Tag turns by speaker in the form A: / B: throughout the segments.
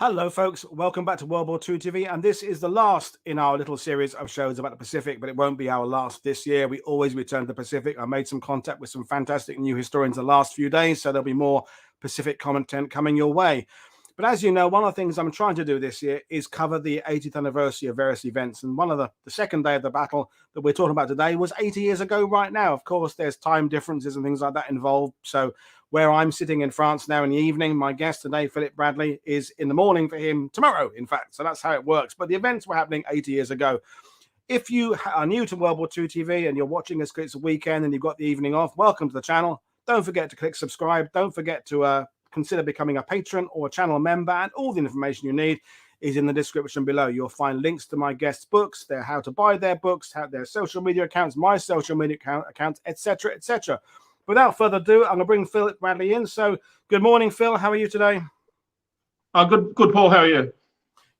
A: Hello, folks. Welcome back to World War II TV. And this is the last in our little series of shows about the Pacific, but it won't be our last this year. We always return to the Pacific. I made some contact with some fantastic new historians the last few days, so there'll be more Pacific content coming your way. But as you know, one of the things I'm trying to do this year is cover the 80th anniversary of various events. And one of the second day of the battle that we're talking about today was 80 years ago right now. Of course, there's time differences and things like that involved. So where I'm sitting in France now in the evening, my guest today, Phillip Bradley, is in the morning for him tomorrow, in fact. So that's how it works. But the events were happening 80 years ago. If you are new to World War II TV and you're watching us because it's a weekend and you've got the evening off, welcome to the channel. Don't forget to click subscribe. Don't forget to consider becoming a patron or a channel member, and all the information you need is in the description below. You'll find links to my guests' books, their how to buy their books, their social media accounts, my social media accounts, etc., etc. Without further ado, I'm going to bring Phillip Bradley in. So, good morning, Phil. How are you today?
B: Good, Paul. How are you?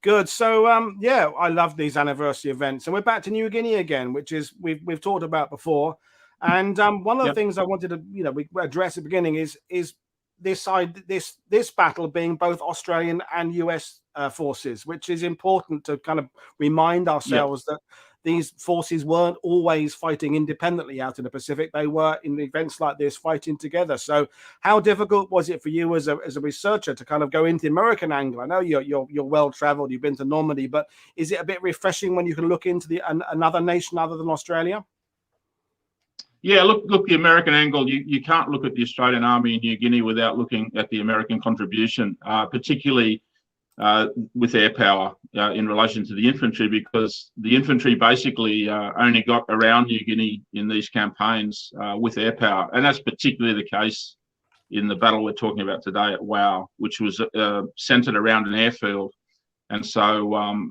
A: Good. So, yeah, I love these anniversary events, and we're back to New Guinea again, which is we've talked about before. And one of the things I wanted to we address at the beginning is this battle being both Australian and US forces, which is important to kind of remind ourselves that these forces weren't always fighting independently out in the Pacific. They were, in events like this, fighting together. So how difficult was it for you as a researcher to kind of go into the American angle? I know you're well traveled, you've been to Normandy, but is it a bit refreshing when you can look into another nation other than Australia?
B: Yeah, look, the American angle, you can't look at the Australian Army in New Guinea without looking at the American contribution, particularly with air power in relation to the infantry, because the infantry basically only got around New Guinea in these campaigns with air power. And that's particularly the case in the battle we're talking about today at Wau, which was centered around an airfield. And so,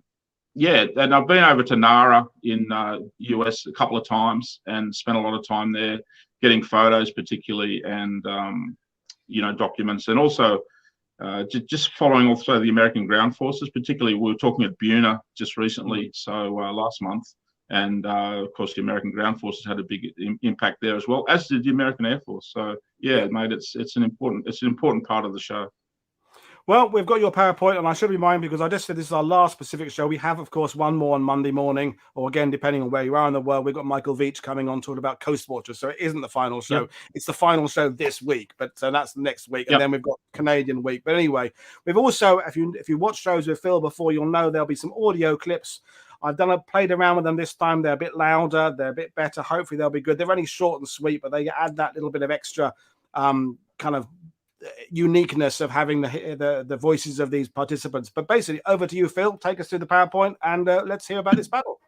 B: yeah, and I've been over to Nara in US a couple of times and spent a lot of time there getting photos particularly and, documents, and also just following also the American ground forces, particularly we were talking at Buna just recently, so last month. And of course, the American ground forces had a big impact there as well, as did the American Air Force. So yeah, mate, it's an important part of the show.
A: Well, we've got your PowerPoint, and I should remind you, because I just said this is our last Pacific show. We have, of course, one more on Monday morning, or again, depending on where you are in the world. We've got Michael Veach coming on talking about Coast Watchers, so it isn't the final show. Yep. It's the final show this week, but that's next week, and then we've got Canadian week. But anyway, we've also, if you watch shows with Phil before, you'll know there'll be some audio clips. I've played around with them this time. They're a bit louder, they're a bit better. Hopefully, they'll be good. They're only short and sweet, but they add that little bit of extra kind of uniqueness of having the voices of these participants. But basically, over to you, Phil. Take us through the PowerPoint, and let's hear about this battle.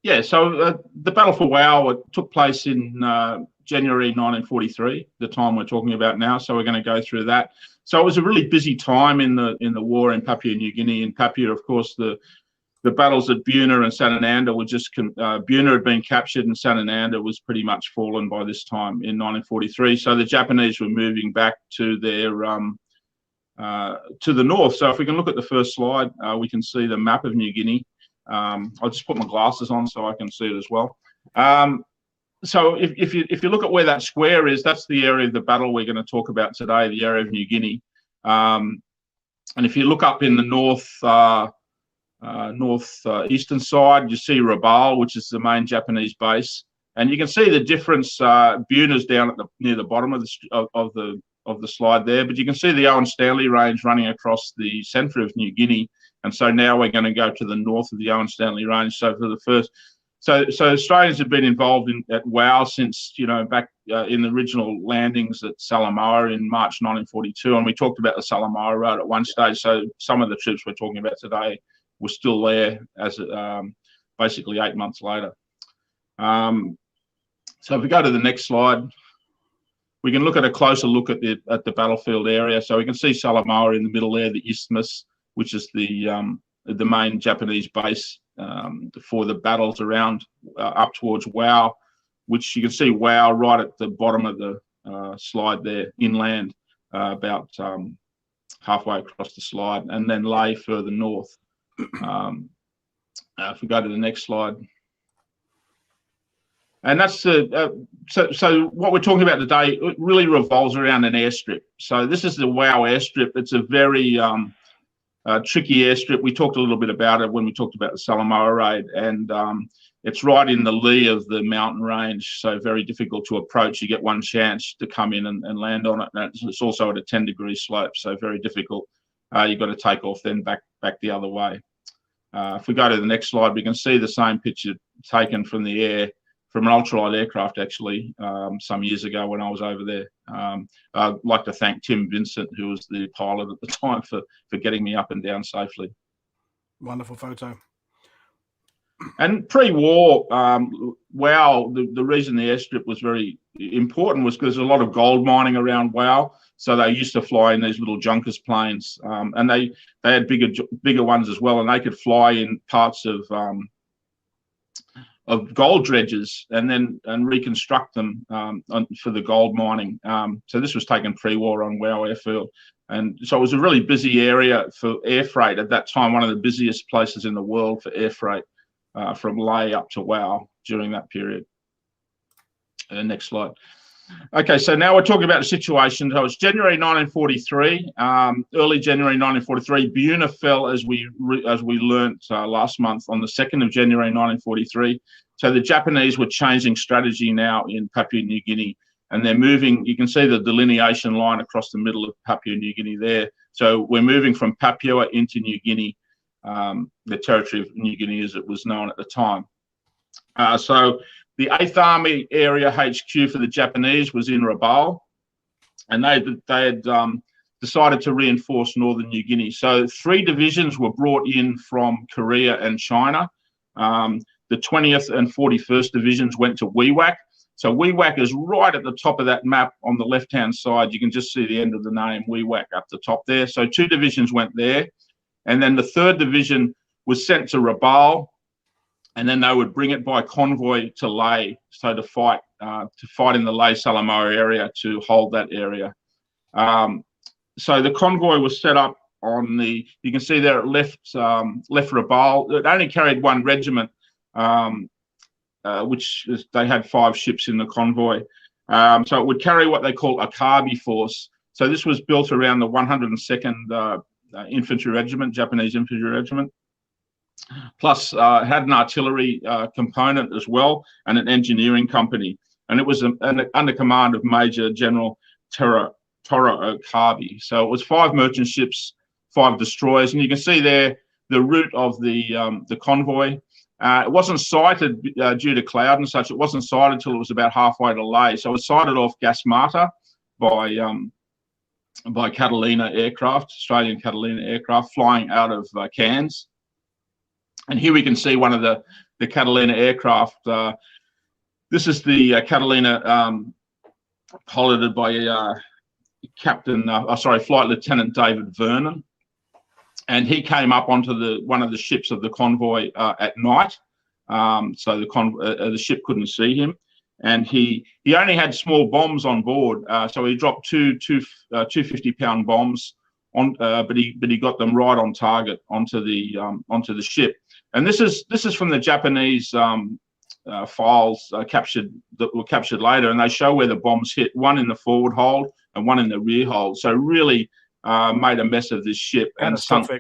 B: Yeah, so the Battle for Wau took place in January 1943, the time we're talking about now. So we're going to go through that. So it was a really busy time in the war in Papua New Guinea. In Papua, of course, the battles at Buna and Sanananda were just Buna had been captured and Sanananda was pretty much fallen by this time in 1943. So the Japanese were moving back to their to the north. So if we can look at the first slide, we can see the map of New Guinea. I'll just put my glasses on so I can see it as well. So if you look at where that square is, that's the area of the battle we're going to talk about today, the area of New Guinea. And if you look up in the northeastern side, you see Rabaul, which is the main Japanese base, and you can see the difference. Buna's down at near the bottom of the slide there, but you can see the Owen Stanley Range running across the centre of New Guinea, and so now we're going to go to the north of the Owen Stanley Range. So for the first, so Australians have been involved at Wau since back in the original landings at Salamaua in March 1942, and we talked about the Salamaua Road at one stage. So some of the troops we're talking about today were still there as basically 8 months later. So if we go to the next slide, we can look at a closer look at the battlefield area. So we can see Salamaua in the middle there, the isthmus, which is the main Japanese base for the battles around up towards Wau, which you can see Wau right at the bottom of the slide there, inland, about halfway across the slide, and then Lae further north. If we go to the next slide, and that's so what we're talking about today, it really revolves around an airstrip. So this is the Wau airstrip. It's a very tricky airstrip. We talked a little bit about it when we talked about the Salamaua raid, and it's right in the lee of the mountain range, so very difficult to approach. You get one chance to come in and land on it. And it's also at a 10-degree slope, so very difficult. You've got to take off then back the other way. If we go to the next slide, we can see the same picture taken from the air, from an ultralight aircraft, actually, some years ago when I was over there. I'd like to thank Tim Vincent, who was the pilot at the time, for getting me up and down safely.
A: Wonderful photo.
B: And pre-war, Wau, the reason the airstrip was very important was because there's a lot of gold mining around Wau. So they used to fly in these little Junkers planes, and they had bigger ones as well, and they could fly in parts of gold dredges and reconstruct them for the gold mining. So this was taken pre-war on Wau airfield. And so it was a really busy area for air freight at that time, one of the busiest places in the world for air freight from Lae up to Wau during that period. Next slide. Okay, so now we're talking about the situation. So it's January 1943, early January 1943. Buna fell, as we learnt last month, on the 2nd of January 1943. So the Japanese were changing strategy now in Papua New Guinea, and they're moving. You can see the delineation line across the middle of Papua New Guinea there. So we're moving from Papua into New Guinea, the territory of New Guinea as it was known at the time. So the 8th Army Area HQ for the Japanese was in Rabaul, and they had decided to reinforce northern New Guinea. So 3 divisions were brought in from Korea and China. The 20th and 41st divisions went to Wewak. So Wewak is right at the top of that map on the left-hand side. You can just see the end of the name, Wewak, up the top there. So 2 divisions went there. And then the 3rd division was sent to Rabaul, and then they would bring it by convoy to Lae, so to fight in the Lae Salamaua area, to hold that area. So the convoy was set up on the, you can see there it left Rabaul. It only carried 1 regiment, which they had 5 ships in the convoy. So it would carry what they call a Kabi force. So this was built around the 102nd Infantry Regiment, Japanese Infantry Regiment. Plus had an artillery component as well, and an engineering company. And it was under command of Major General Toro Okabe. So it was 5 merchant ships, 5 destroyers. And you can see there the route of the convoy. It wasn't sighted due to cloud and such. It wasn't sighted until it was about halfway to Lae. So it was sighted off Gasmata by Catalina aircraft, Australian Catalina aircraft, flying out of Cairns. And here we can see one of the Catalina aircraft. This is the Catalina piloted by Flight Lieutenant David Vernon. And he came up onto one of the ships of the convoy at night. So the ship couldn't see him. And he only had small bombs on board. So he dropped two 50-pound bombs on, but he got them right on target onto the ship. And this is from the Japanese files that were captured later, and they show where the bombs hit, one in the forward hold and one in the rear hold. So really made a mess of this ship and sunk.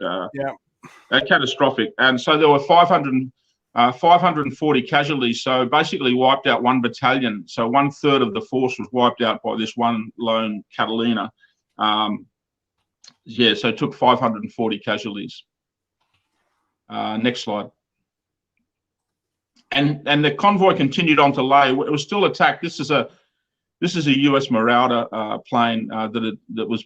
B: Catastrophic. And so there were 540 casualties. So basically wiped out 1 battalion. So 1/3 of the force was wiped out by this one lone Catalina. So it took 540 casualties. Next slide. And the convoy continued on to Lae. It was still attacked. This is a US Marauder plane that was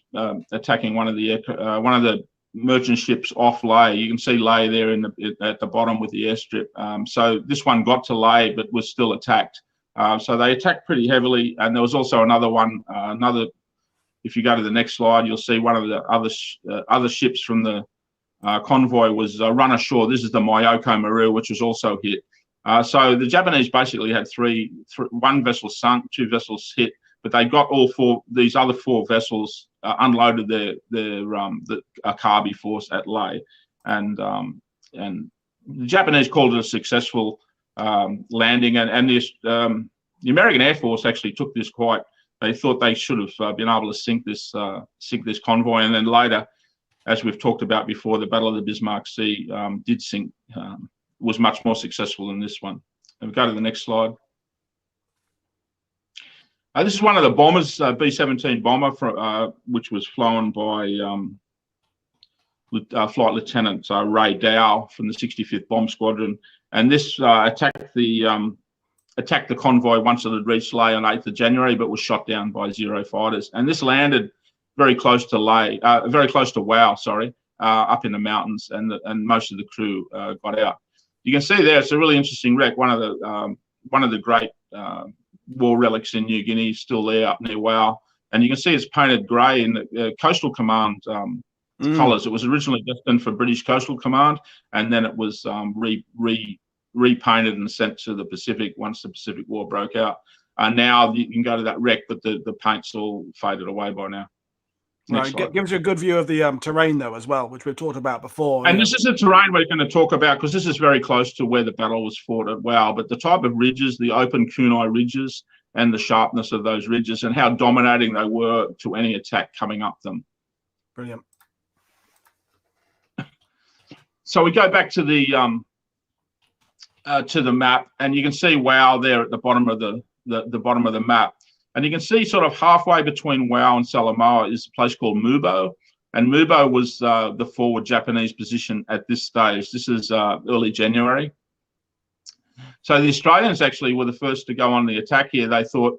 B: attacking one of the merchant ships off Lae. You can see Lae there at the bottom with the airstrip. So this one got to Lae but was still attacked. So they attacked pretty heavily. And there was also another one. If you go to the next slide, you'll see one of the other ships from the convoy was run ashore. This is the Myoko Maru, which was also hit. So the Japanese basically had 1 vessel sunk, 2 vessels hit, but they got these other 4 vessels unloaded the Akabi force at Lae, and the Japanese called it a successful landing, and the American Air Force actually took this quite. They thought they should have been able to sink this convoy, and then later as we've talked about before, the Battle of the Bismarck Sea did sink, was much more successful than this one. And we go to the next slide. This is one of the bombers, B-17 bomber, which was flown by Flight Lieutenant Rabaul from the 65th Bomb Squadron, and this attacked the convoy once it had reached Lae on 8th of January, but was shot down by Zero fighters. And this landed very close to Wau, up in the mountains, and most of the crew got out. You can see there it's a really interesting wreck. One of the great war relics in New Guinea is still there up near Wau, and you can see it's painted grey in the Coastal Command colours. It was originally destined for British Coastal Command, and then it was repainted and sent to the Pacific once the Pacific War broke out. Now you can go to that wreck, but the paint's all faded away by now.
A: Right, gives you a good view of the terrain, though, as well, which we've talked about before.
B: And this is the terrain we're going to talk about, because this is very close to where the battle was fought at Wau. But the type of ridges, the open kunai ridges, and the sharpness of those ridges, and how dominating they were to any attack coming up them.
A: Brilliant.
B: So we go back to the map, and you can see Wau there at the bottom of the bottom of the map. And you can see sort of halfway between Wau and Salamaua is a place called Mubo. And Mubo was the forward Japanese position at this stage. This is early January. So the Australians actually were the first to go on the attack here. They thought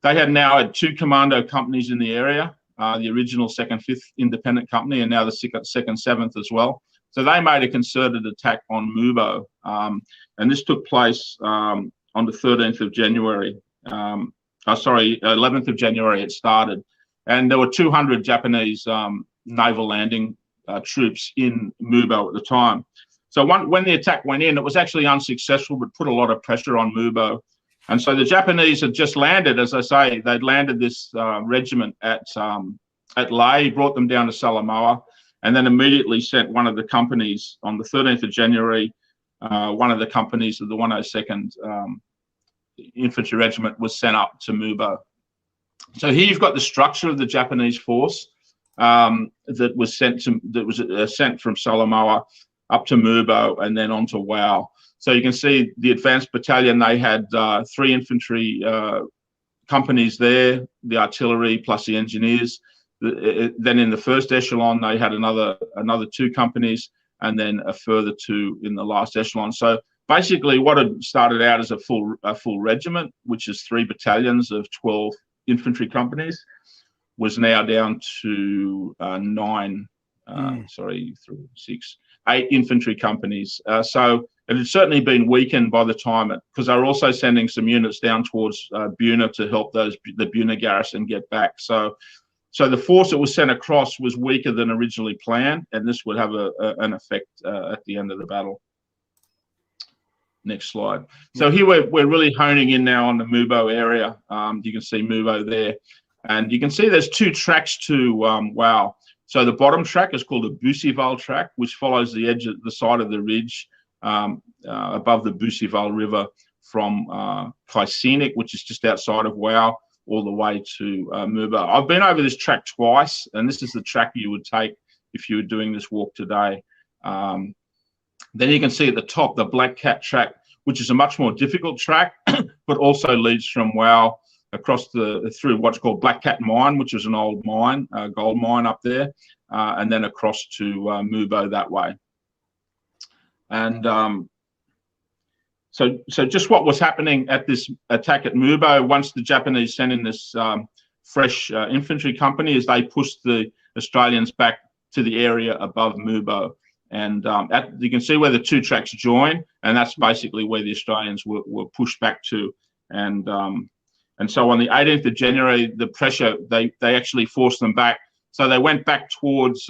B: they had now had 2 commando companies in the area, the original 2nd, 5th Independent Company, and now the 2nd, 7th as well. So they made a concerted attack on Mubo. And this took place on the 13th of January. 11th of January it started, and there were 200 Japanese naval landing troops in Mubo at the time. So when the attack went in, it was actually unsuccessful, but put a lot of pressure on Mubo. And so the Japanese had just landed, as I say, they'd landed this regiment at Lae, brought them down to Salamaua, and then immediately sent one of the companies on the 13th of January, one of the companies of the 102nd Infantry Regiment was sent up to Mubo. So here you've got the structure of the Japanese force that was sent from Salamaua up to Mubo and then on to Wau. So you can see the advanced battalion, they had 3 infantry companies there, the artillery plus the engineers. Then in the first echelon, they had another 2 companies, and then a further 2 in the last echelon. So basically, what had started out as a full regiment, which is 3 battalions of 12 infantry companies, was now down to 8 infantry companies. So it had certainly been weakened by the time, because they were also sending some units down towards Buna to help the Buna garrison get back. So the force that was sent across was weaker than originally planned, and this would have an effect at the end of the battle. Next slide. So here we're really honing in now on the Mubo area. You can see Mubo there, and you can see there's 2 tracks to Wau. So the bottom track is called the Bussival track, which follows the edge of the side of the ridge above the Bussival River from Kaisinik, which is just outside of Wau, all the way to Mubo. I've been over this track twice, and this is the track you would take if you were doing this walk today. Then you can see at the top the Black Cat track, which is a much more difficult track, but also leads from Wau across through what's called Black Cat Mine, which is an old mine, gold mine up there, and then across to Mubo that way. And so just what was happening at this attack at Mubo, once the Japanese sent in this fresh infantry company, is they pushed the Australians back to the area above Mubo. And you can see where the 2 tracks join, and that's basically where the Australians were pushed back to. And so on the 18th of January, the pressure, they actually forced them back. So they went back towards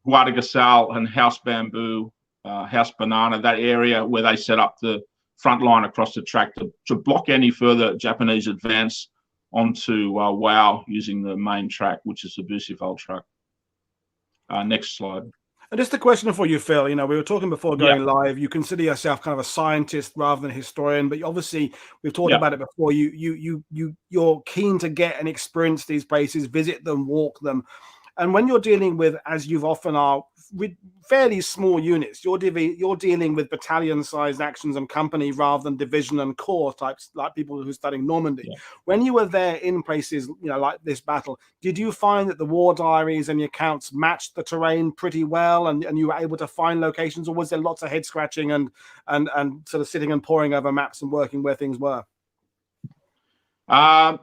B: Guadagasal and House Bamboo, House Banana, that area where they set up the front line across the track to block any further Japanese advance onto Wau using the main track, which is the Bussival track. Next slide.
A: And just a question for you, Phil. We were talking before going live. You consider yourself kind of a scientist rather than a historian, but obviously we've talked about it before. You're keen to get and experience these places, visit them, walk them. And when you're dealing with, as you've often are, with fairly small units, you're dealing with battalion-sized actions and company rather than division and corps types, like people who are studying Normandy.
B: Yeah.
A: When you were there in places, like this battle, did you find that the war diaries and the accounts matched the terrain pretty well, and you were able to find locations, or was there lots of head scratching and sort of sitting and poring over maps and working where things were?
B: Yeah,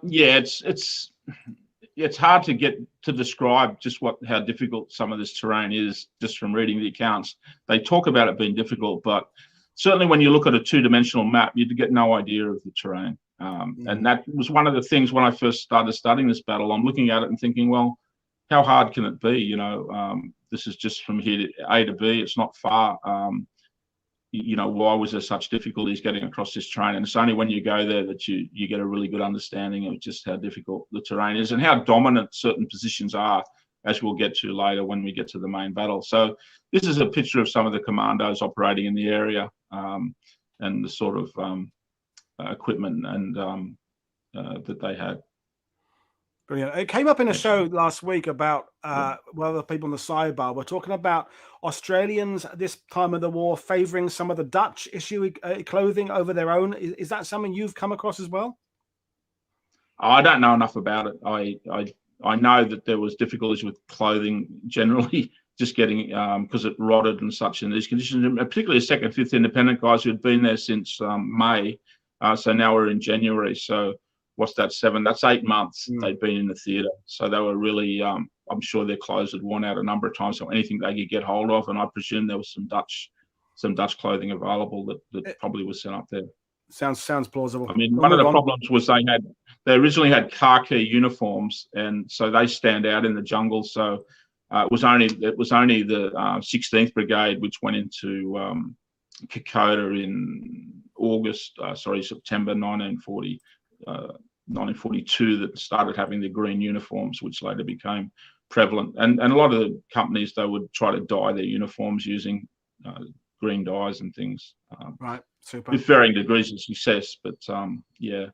B: it's hard to get to describe just how difficult some of this terrain is just from reading the accounts. They talk about it being difficult, but certainly when you look at a two-dimensional map, you get no idea of the terrain. And that was one of the things when I first started studying this battle. I'm looking at it and thinking, well, how hard can it be? This is just from here to A to B. It's not far. Why was there such difficulties getting across this terrain? And it's only when you go there that you get a really good understanding of just how difficult the terrain is and how dominant certain positions are, as we'll get to later when we get to the main battle. So this is a picture of some of the commandos operating in the area, and the sort of equipment and that they had.
A: Brilliant. It came up in a show last week about the people on the sidebar were talking about Australians at this time of the war favouring some of the Dutch issue clothing over their own. Is that something you've come across as well?
B: I don't know enough about it. I know that there was difficulties with clothing generally, just getting because it rotted and such in these conditions, and particularly the 2nd, 5th Independent guys who had been there since May. So now we're in January. So what's that, 7? That's 8 months they'd been in the theatre. So they were really, I'm sure their clothes had worn out a number of times, so anything they could get hold of. And I presume there was some Dutch clothing available that probably was sent up there.
A: Sounds plausible.
B: I mean, one of the problems was they originally had khaki uniforms, and so they stand out in the jungle. So it was only the 16th Brigade which went into Kokoda in September 1942 that started having the green uniforms, which later became prevalent. And a lot of the companies, they would try to dye their uniforms using green dyes and things.
A: Right, super.
B: With varying degrees of success, but yeah.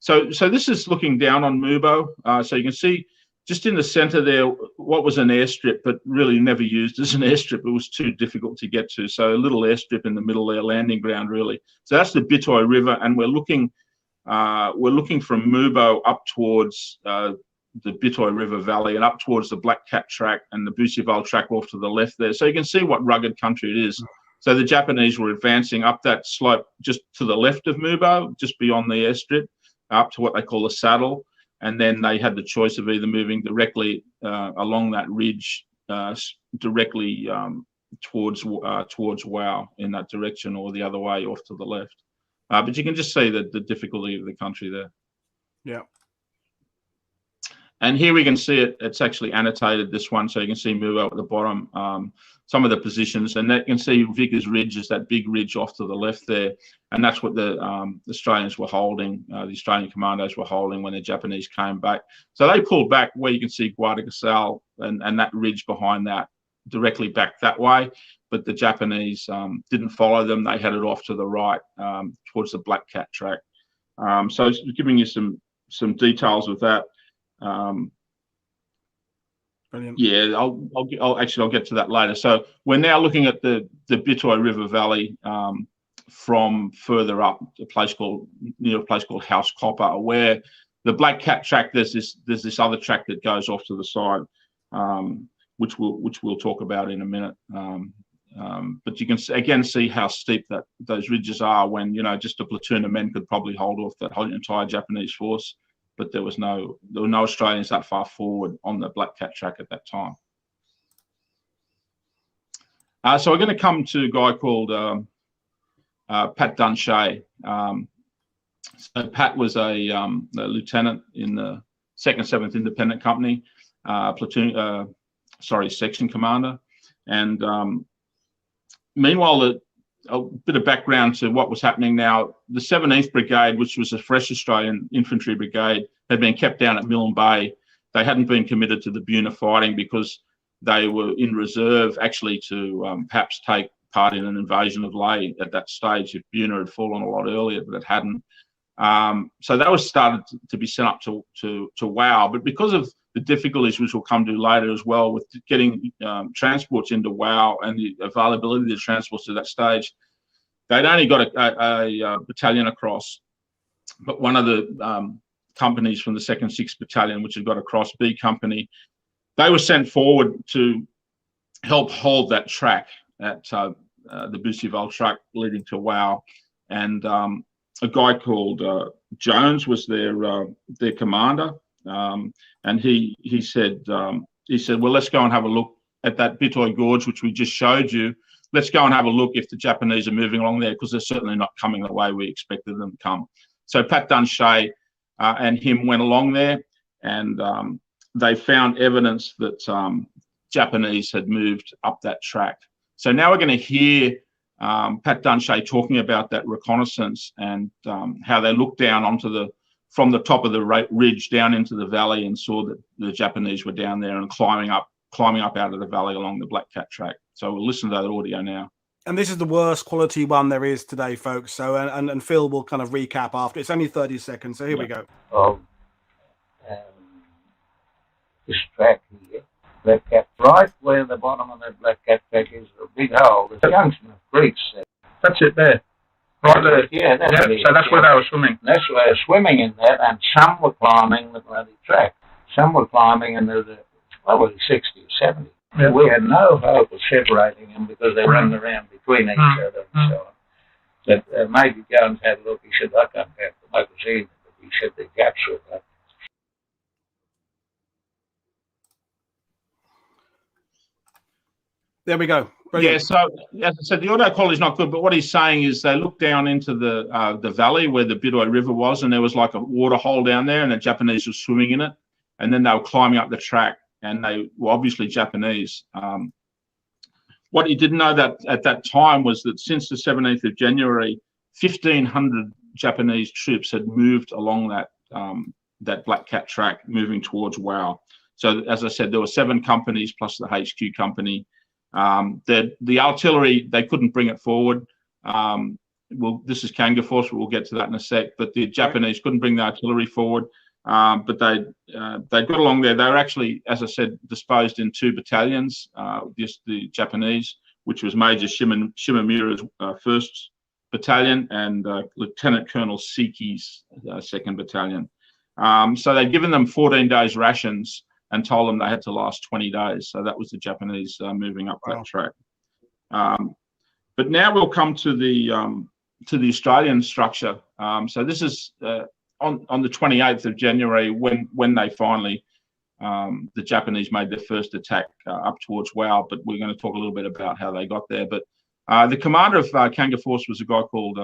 B: So this is looking down on Mubo. So you can see just in the center there what was an airstrip, but really never used as an airstrip. It was too difficult to get to. So a little airstrip in the middle there, landing ground really. So that's the Bitoi River, and we're looking from Mubo up towards the Bitoi River Valley and up towards the Black Cat track and the Bussival track off to the left there. So you can see what rugged country it is. So the Japanese were advancing up that slope just to the left of Mubo, just beyond the airstrip, up to what they call the saddle. And then they had the choice of either moving directly along that ridge, directly towards Wau in that direction, or the other way off to the left. But you can just see the difficulty of the country there.
A: Yeah.
B: And here we can see it. It's actually annotated, this one, so you can see Mubo at the bottom, some of the positions, and that you can see Vickers Ridge is that big ridge off to the left there, and that's what the Australians were holding. The Australian commandos were holding when the Japanese came back. So they pulled back where you can see Guadalcanal and that ridge behind that, directly back that way. But the Japanese didn't follow them. They headed off to the right towards the Black Cat track. So it's giving you some details with that.
A: Brilliant.
B: Yeah, I'll get to that later. So we're now looking at the Bitoi River Valley from further up, near a place called House Copper, where the Black Cat track, there's this other track that goes off to the side, which we'll talk about in a minute. But you can again see how steep those ridges are when just a platoon of men could probably hold off that whole entire Japanese force. But there were no Australians that far forward on the Black Cat track at that time. So we're going to come to a guy called Pat Dunshay. So Pat was a lieutenant in the 2nd, 7th Independent Company, section commander. And meanwhile, a bit of background to what was happening now. The 17th Brigade, which was a fresh Australian infantry brigade, had been kept down at Milne Bay. They hadn't been committed to the Buna fighting because they were in reserve actually to perhaps take part in an invasion of Lae at that stage if Buna had fallen a lot earlier, but it hadn't. So that was started to be sent up to Wau, but because of the difficulties which we'll come to later as well with getting transports into Wau and the availability of the transports to that stage, they'd only got a battalion across, but one of the companies from the 2nd 6th Battalion, which had got across, B Company, they were sent forward to help hold that track at the Bussy-Val track leading to Wau, and a guy called Jones was their commander, and he said, well, let's go and have a look at that Bitoy Gorge, which we just showed you. Let's go and have a look if the Japanese are moving along there, because they're certainly not coming the way we expected them to come. So Pat Dunshay and him went along there, and they found evidence that Japanese had moved up that track. So now we're going to hear Pat Dunshay talking about that reconnaissance and how they looked down from the top of the ridge down into the valley and saw that the Japanese were down there and climbing up out of the valley along the Black Cat track. So we'll listen to that audio now.
A: And this is the worst quality one there is today, folks. So, and Phil will kind of recap after. It's only 30 seconds, so here we go.
C: This track here, Black Cat, right where the bottom of that Black Cat track is, a big hole. There's a junction of creeks there.
B: That's it there. Right there.
C: Yeah,
B: so that's where they were swimming.
C: That's where they were swimming in that, and some were climbing the bloody track. Some were climbing, and there was probably 60 or 70. Yeah. We had no hope of separating them because they run around between each other and so on. But Major Jones had a look. He said, I can't have the magazine, but he said they captured that.
A: There we go.
B: Brilliant. Yeah, so as I said, the audio quality is not good, but what he's saying is they looked down into the valley where the Bitoy River was, and there was like a water hole down there, and the Japanese were swimming in it, and then they were climbing up the track, and they were obviously Japanese. What he didn't know that at that time was that since the 17th of January, 1,500 Japanese troops had moved along that Black Cat track, moving towards Wau. So as I said, there were 7 companies plus the HQ company. The artillery, they couldn't bring it forward. Well, this is Kanga Force, but we'll get to that in a sec. But the Japanese couldn't bring the artillery forward. But they got along there. They were actually, as I said, disposed in 2 battalions. Just the Japanese, which was Major Shimamura's 1st Battalion, and Lieutenant Colonel Seki's 2nd Battalion. So they'd given them 14 days rations and told them they had to last 20 days. So that was the Japanese moving up that track. But now we'll come to the Australian structure. So this is on the 28th of January when they finally, the Japanese made their first attack up towards Wau, but we're going to talk a little bit about how they got there. But the commander of Kanga Force was a guy called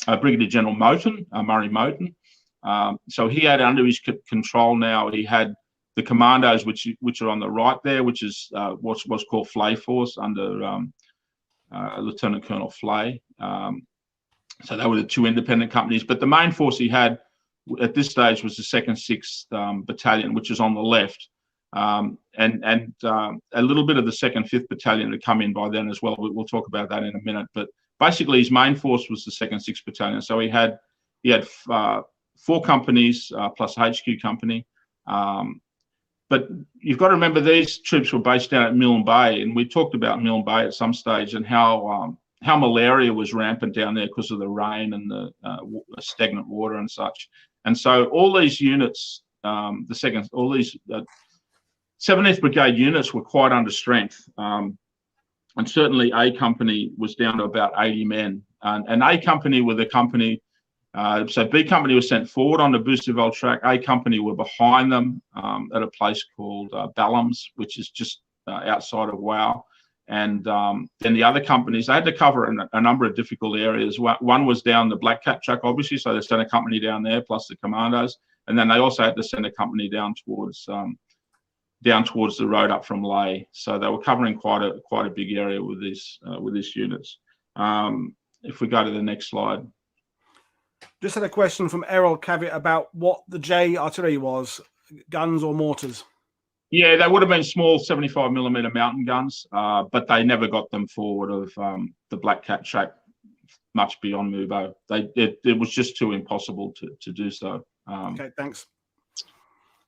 B: Brigadier General Moten, Murray Moten. So he had under his control now, he had the commandos, which are on the right there, which is what's called Flay Force under Lieutenant Colonel Flay. So they were the 2 independent companies. But the main force he had at this stage was the 2nd 6th Battalion, which is on the left. And a little bit of the 2nd 5th Battalion had come in by then as well. We'll talk about that in a minute. But basically his main force was the 2nd 6th Battalion. So he had 4 companies plus HQ company. But you've got to remember these troops were based down at Milne Bay, and we talked about Milne Bay at some stage and how malaria was rampant down there because of the rain and the stagnant water and such. And so all these units, all these 17th Brigade units were quite under strength. And certainly A Company was down to about 80 men. And A Company were the company. So B Company was sent forward on the Bussy-Val track. A Company were behind them at a place called Ballums, which is just outside of Wau. And then the other companies, they had to cover a number of difficult areas. One was down the Black Cat track, obviously, so they sent a company down there, plus the commandos. And then they also had to send a company down towards the road up from Lae. So they were covering quite a big area with these units. If we go to the next slide.
A: Just had a question from Errol Cavitt about what the J artillery was, guns or mortars.
B: Yeah, they would have been small 75mm mountain guns, but they never got them forward of the Black Cat track much beyond Mubo. It was just too impossible to do so.
A: Okay, thanks.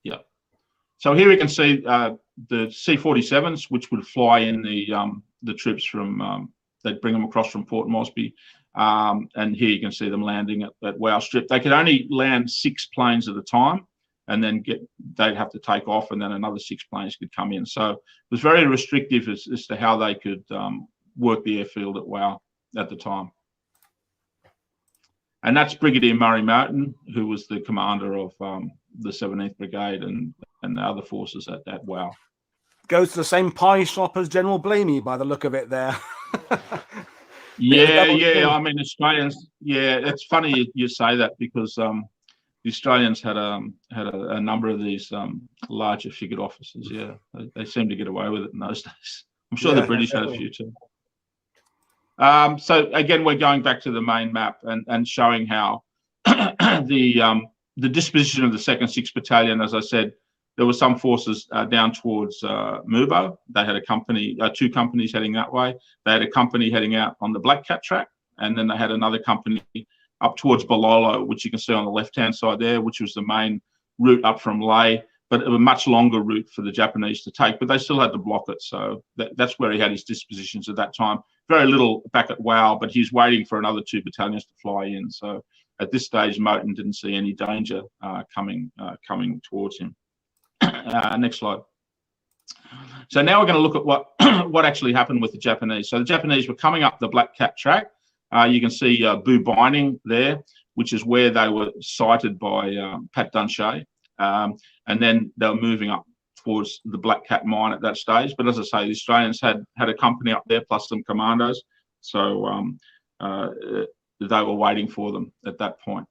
B: Yeah. So here we can see the C-47s, which would fly in the troops from, they'd bring them across from Port Moresby. And here you can see them landing at Wau Strip. They could only land 6 planes at a time, and then they'd have to take off, and then another 6 planes could come in. So it was very restrictive as to how they could work the airfield at Wau at the time. And that's Brigadier Murray Moten, who was the commander of the 17th Brigade and the other forces at Wau.
A: Goes to the same pie shop as General Blamey by the look of it there.
B: Yeah. I mean, Australians. Yeah, it's funny you say that, because the Australians had a number of these larger figured officers. Yeah, they seemed to get away with it in those days. I'm sure the British had a few too. So again, we're going back to the main map and showing how the disposition of the 2nd 6th Battalion. As I said, there were some forces down towards Mubo. They had a company, 2 companies heading that way. They had a company heading out on the Black Cat track, and then they had another company up towards Balolo, which you can see on the left-hand side there, which was the main route up from Lae, but a much longer route for the Japanese to take. But they still had to block it, so that's where he had his dispositions at that time. Very little back at Wau, but he's waiting for another 2 battalions to fly in. So at this stage, Moten didn't see any danger coming towards him. Next slide. So now we're going to look at what actually happened with the Japanese. So the Japanese were coming up the Black Cat track. You can see Bu Binding there, which is where they were sighted by Pat Dunchet. And then they were moving up towards the Black Cat mine at that stage. But as I say, the Australians had a company up there plus some commandos. So they were waiting for them at that point.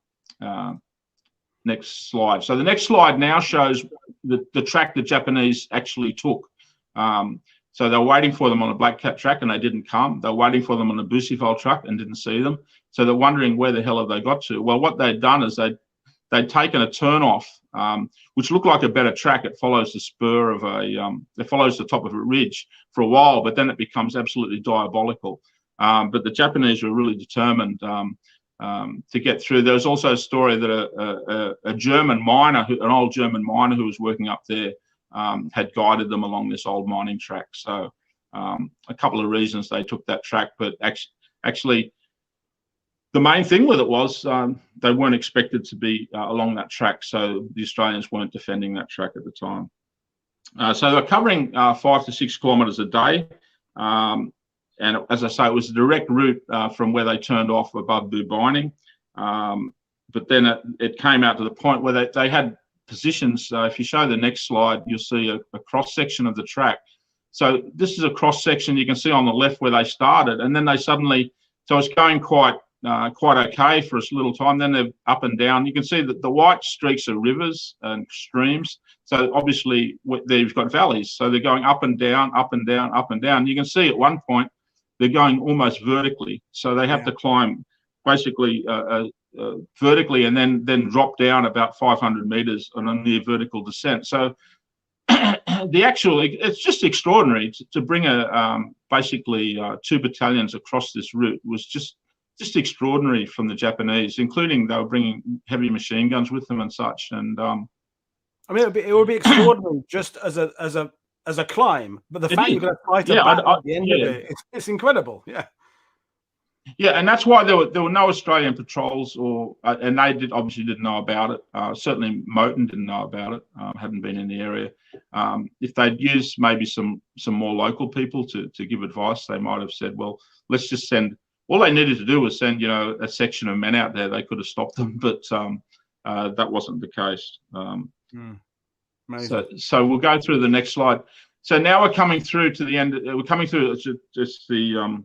B: Next slide. So the next slide now shows the track the Japanese actually took. So they were waiting for them on the Black Cat track and they didn't come. They were waiting for them on the Bucifal track and didn't see them. So they're wondering where the hell have they got to? Well, what they'd done is they'd taken a turn off, which looked like a better track. It follows the spur of it follows the top of a ridge for a while, but then it becomes absolutely diabolical. But the Japanese were really determined to get through. There was also a story that a German miner, an old German miner who was working up there, had guided them along this old mining track. So a couple of reasons they took that track, but actually the main thing with it was they weren't expected to be along that track, so the Australians weren't defending that track at the time. So they're covering 5 to 6 kilometres a day. And as I say, it was a direct route from where they turned off above Bu Binding. But then it came out to the point where they had positions. If you show the next slide, you'll see a cross-section of the track. So this is a cross-section you can see on the left where they started. And then they suddenly, so it's going quite okay for a little time. Then they're up and down. You can see that the white streaks are rivers and streams. So obviously they've got valleys. So they're going up and down, up and down, up and down. You can see at one point they're going almost vertically. So they have to climb basically vertically and then drop down about 500 meters on a near vertical descent. So it's just extraordinary to bring basically 2 battalions across this route. Was just extraordinary from the Japanese, including they were bringing heavy machine guns with them and such. And I
A: mean, it would be extraordinary just as a climb, but the fact you're going to fight at the end of it, it's incredible.
B: Yeah, and that's why there were no Australian patrols, and they obviously didn't know about it. Certainly, Moten didn't know about it. Hadn't been in the area. If they'd used maybe some more local people to give advice, they might have said, "Well, let's just send." All they needed to do was send, a section of men out there. They could have stopped them, but that wasn't the case. So we'll go through the next slide. So now we're coming through to the end. We're coming through just the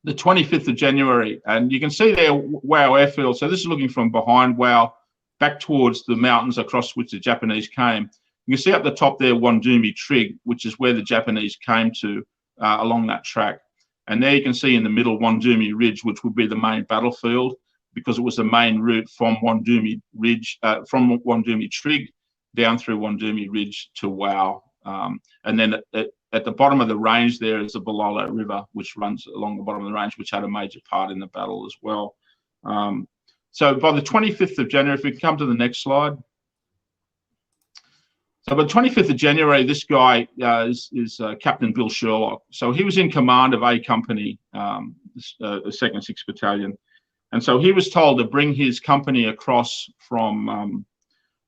B: 25th of January, and you can see there Wau airfield. So this is looking from behind Wau back towards the mountains across which the Japanese came. You can see up the top there Wandumi Ridge, which is where the Japanese came to along that track. And there you can see in the middle Wandumi Ridge, which would be the main battlefield, because it was the main route from Wandumi Ridge, from Wandumi Ridge down through Wandumi Ridge to Wau. And then at the bottom of the range there is the Balolo River, which runs along the bottom of the range, which had a major part in the battle as well. So by the 25th of January, if we come to the next slide. So by the 25th of January, this guy is Captain Bill Sherlock. So he was in command of A Company, the 2nd 6th Battalion. And so he was told to bring his company across from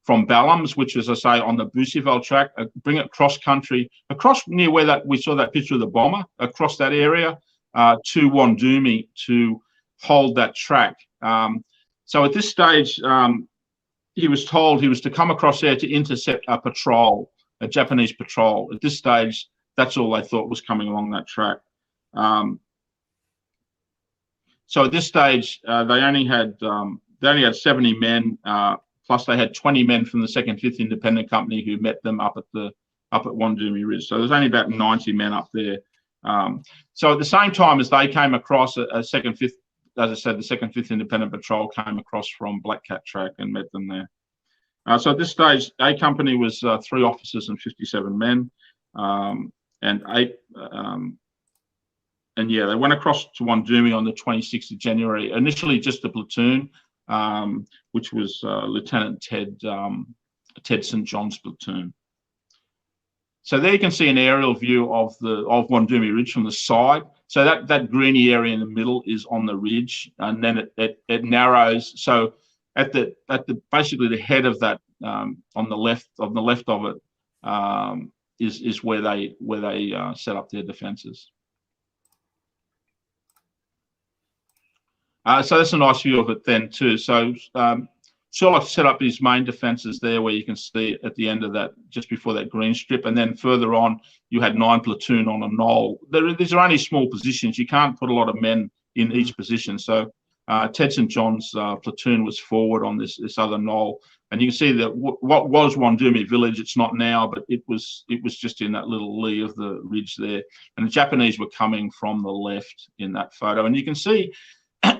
B: Ballums, which is, I say, on the Busseville track, bring it cross country, across near where we saw that picture of the bomber, across that area to Wandumi to hold that track. So at this stage, he was told he was to come across there to intercept a patrol, a Japanese patrol. At this stage, that's all they thought was coming along that track. So at this stage, they only had 70 men, plus they had 20 men from the 2nd 5th Independent Company who met them up at Wandumi Ridge. So there's only about 90 men up there. So at the same time as they came across, a 2nd 5th, as I said, the 2nd 5th Independent Patrol came across from Black Cat Track and met them there. So at this stage, A Company was 3 officers and 57 men, and yeah, they went across to Wandumi on the 26th of January. Initially, just a platoon, which was Lieutenant Ted St. John's platoon. So there you can see an aerial view of Wandumi Ridge from the side. So that greeny area in the middle is on the ridge, and then it narrows. So at the basically the head of that on the left of it is where they set up their defences. So that's a nice view of it then too. So Sherlock set up his main defences there, where you can see at the end of that, just before that green strip, and then further on you had 9 platoon on a knoll. These are only small positions. You can't put a lot of men in each position. So Ted St. John's platoon was forward on this other knoll, and you can see that what was Wandumi village, it's not now, but it was just in that little lee of the ridge there, and the Japanese were coming from the left in that photo, and you can see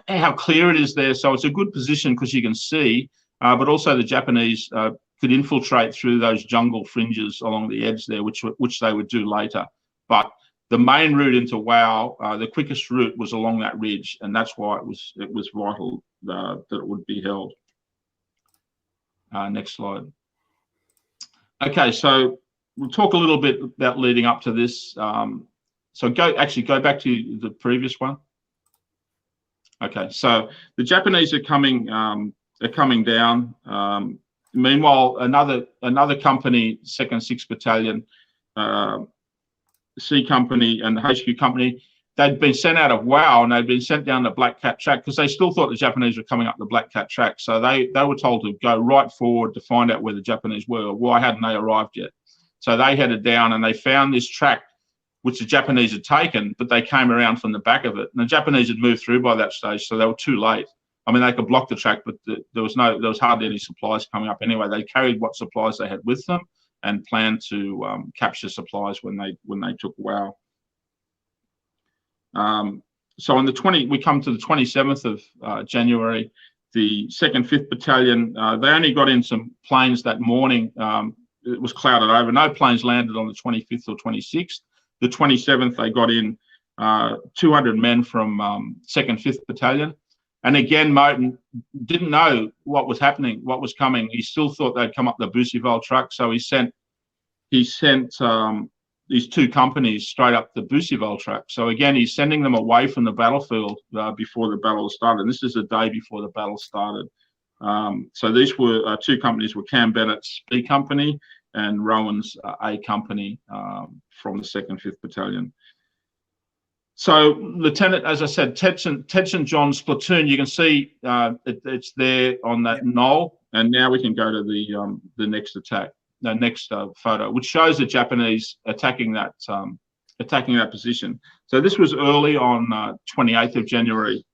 B: how clear it is there. So it's a good position because you can see, but also the Japanese could infiltrate through those jungle fringes along the edge there, which they would do later. But the main route into Wau, the quickest route was along that ridge, and that's why it was vital that it would be held. Next slide. Okay, so we'll talk a little bit about leading up to this. So go back to the previous one. Okay, so the Japanese are coming down. Meanwhile, another company, 2nd 6th Battalion, C Company and the HQ Company, they'd been sent out of Wau and they'd been sent down the Black Cat Track because they still thought the Japanese were coming up the Black Cat Track. So they were told to go right forward to find out where the Japanese were. Why hadn't they arrived yet? So they headed down and they found this track which the Japanese had taken, but they came around from the back of it. And the Japanese had moved through by that stage, so they were too late. I mean, they could block the track, but there was hardly any supplies coming up anyway. They carried what supplies they had with them and planned to capture supplies when they took Wau. So on we come to the 27th of January. The 2nd 5th Battalion, they only got in some planes that morning. It was clouded over. No planes landed on the 25th or 26th. The 27th, they got in 200 men from 2nd 5th Battalion. And again, Moten didn't know what was happening, what was coming. He still thought they'd come up the Busseville truck. So he sent these 2 companies straight up the Busseville track. So again, he's sending them away from the battlefield before the battle started. And this is the day before the battle started. So these were 2 companies were Cam Bennett's B Company and Rowan's A Company from the 2nd 5th Battalion. So Lieutenant, as I said, Ted St. John's platoon, you can see it's there on that knoll. And now we can go to the next attack, the next photo, which shows the Japanese attacking that position. So this was early on 28th of January.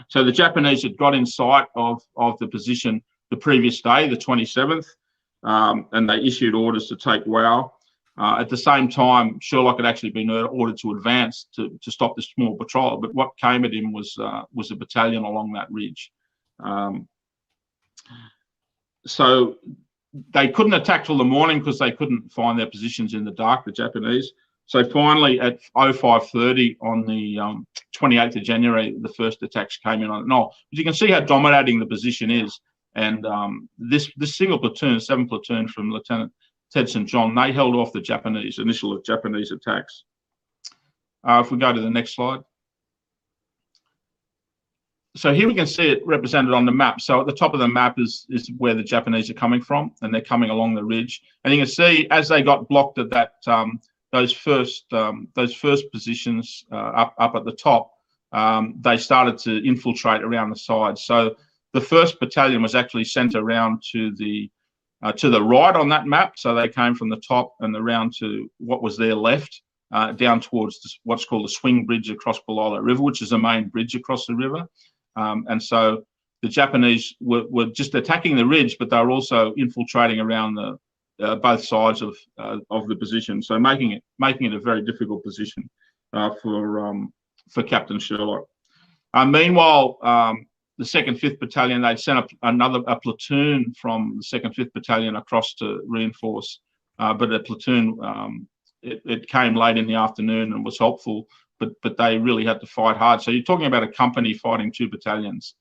B: So the Japanese had got in sight of the position the previous day, the 27th, and they issued orders to take Wau. At the same time, Sherlock had actually been ordered to advance to stop this small patrol, but what came at him was a battalion along that ridge. So they couldn't attack till the morning because they couldn't find their positions in the dark, the Japanese. So finally, at 05:30 on the 28th of January, the first attacks came in on it. No, but you can see how dominating the position is. And this single platoon, 7th platoon from Lieutenant Ted St. John, they held off the initial Japanese attacks. If we go to the next slide. So here we can see it represented on the map. So at the top of the map is where the Japanese are coming from, and they're coming along the ridge. And you can see as they got blocked at that those first positions up at the top, they started to infiltrate around the sides. So the 1st battalion was actually sent around to the right on that map. So they came from the top and around to what was their left, down towards what's called the swing bridge across Balolo River, which is the main bridge across the river. And so the Japanese were just attacking the ridge, but they were also infiltrating around both sides of the position, so making it a very difficult position for Captain Sherlock. Meanwhile, the 2nd, 5th Battalion, they'd sent a platoon from the 2nd, 5th Battalion across to reinforce, but the platoon it came late in the afternoon and was helpful, but they really had to fight hard. So you're talking about a company fighting 2 battalions,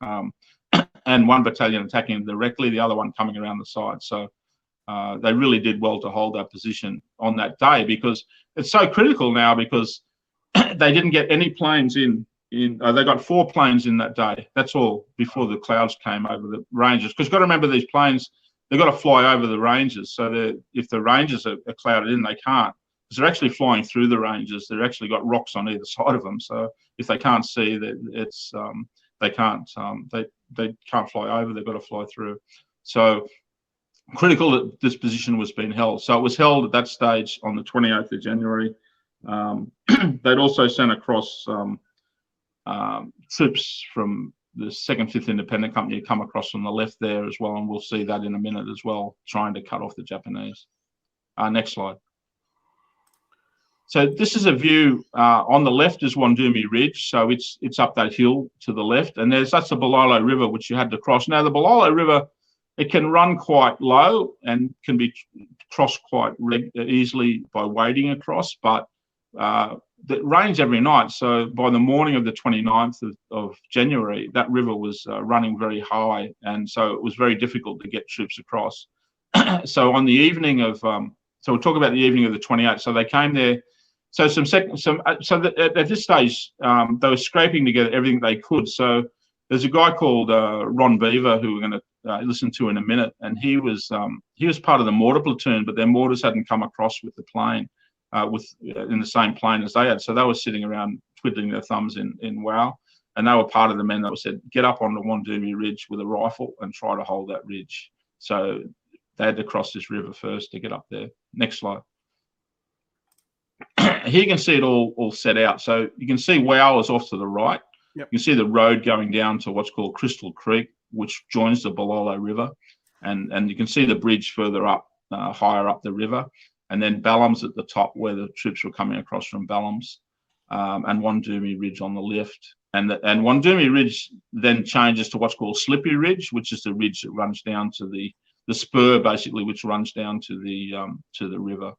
B: and 1 battalion attacking them directly, the other one coming around the side. So they really did well to hold that position on that day, because it's so critical now, because they didn't get any planes in. They got 4 planes in that day. That's all, before the clouds came over the ranges. Because you've got to remember, these planes, they've got to fly over the ranges. So if the ranges are clouded in, they can't. Because they're actually flying through the ranges. They've actually got rocks on either side of them. So if they can't see, they can't fly over. They've got to fly through. So critical that this position was being held. So it was held at that stage on the 28th of January. They'd also sent across troops from the 2nd, 5th Independent Company to come across from the left there as well, and we'll see that in a minute as well, trying to cut off the Japanese. Next slide. So this is a view. On the left is Wandumi Ridge, so it's up that hill to the left, and that's the Balolo River, which you had to cross. Now the Balolo River, it can run quite low and can be crossed quite easily by wading across, but it rains every night. So by the morning of the 29th of January, that river was running very high, and so it was very difficult to get troops across. So on the evening of, so we'll talk about the evening of the 28th. So they came there. So at this stage, they were scraping together everything they could. So there's a guy called Ron Beaver, who we're going to listen to in a minute, and he was part of the mortar platoon, but their mortars hadn't come across with the plane, in the same plane as they had. So they were sitting around twiddling their thumbs in Wau, and they were part of the men that were said, get up on the Wandumi Ridge with a rifle and try to hold that ridge. So they had to cross this river first to get up there. Next slide. Here you can see it all set out. So you can see Wau is off to the right. Yep. You can see the road going down to what's called Crystal Creek, which joins the Balolo River. And you can see the bridge further up, higher up the river. And then Ballum's at the top, where the troops were coming across from Ballum's, and Wandumi Ridge on the left. And Wandumi Ridge then changes to what's called Slippy Ridge, which is the ridge that runs down to the spur, basically, which runs down to the river.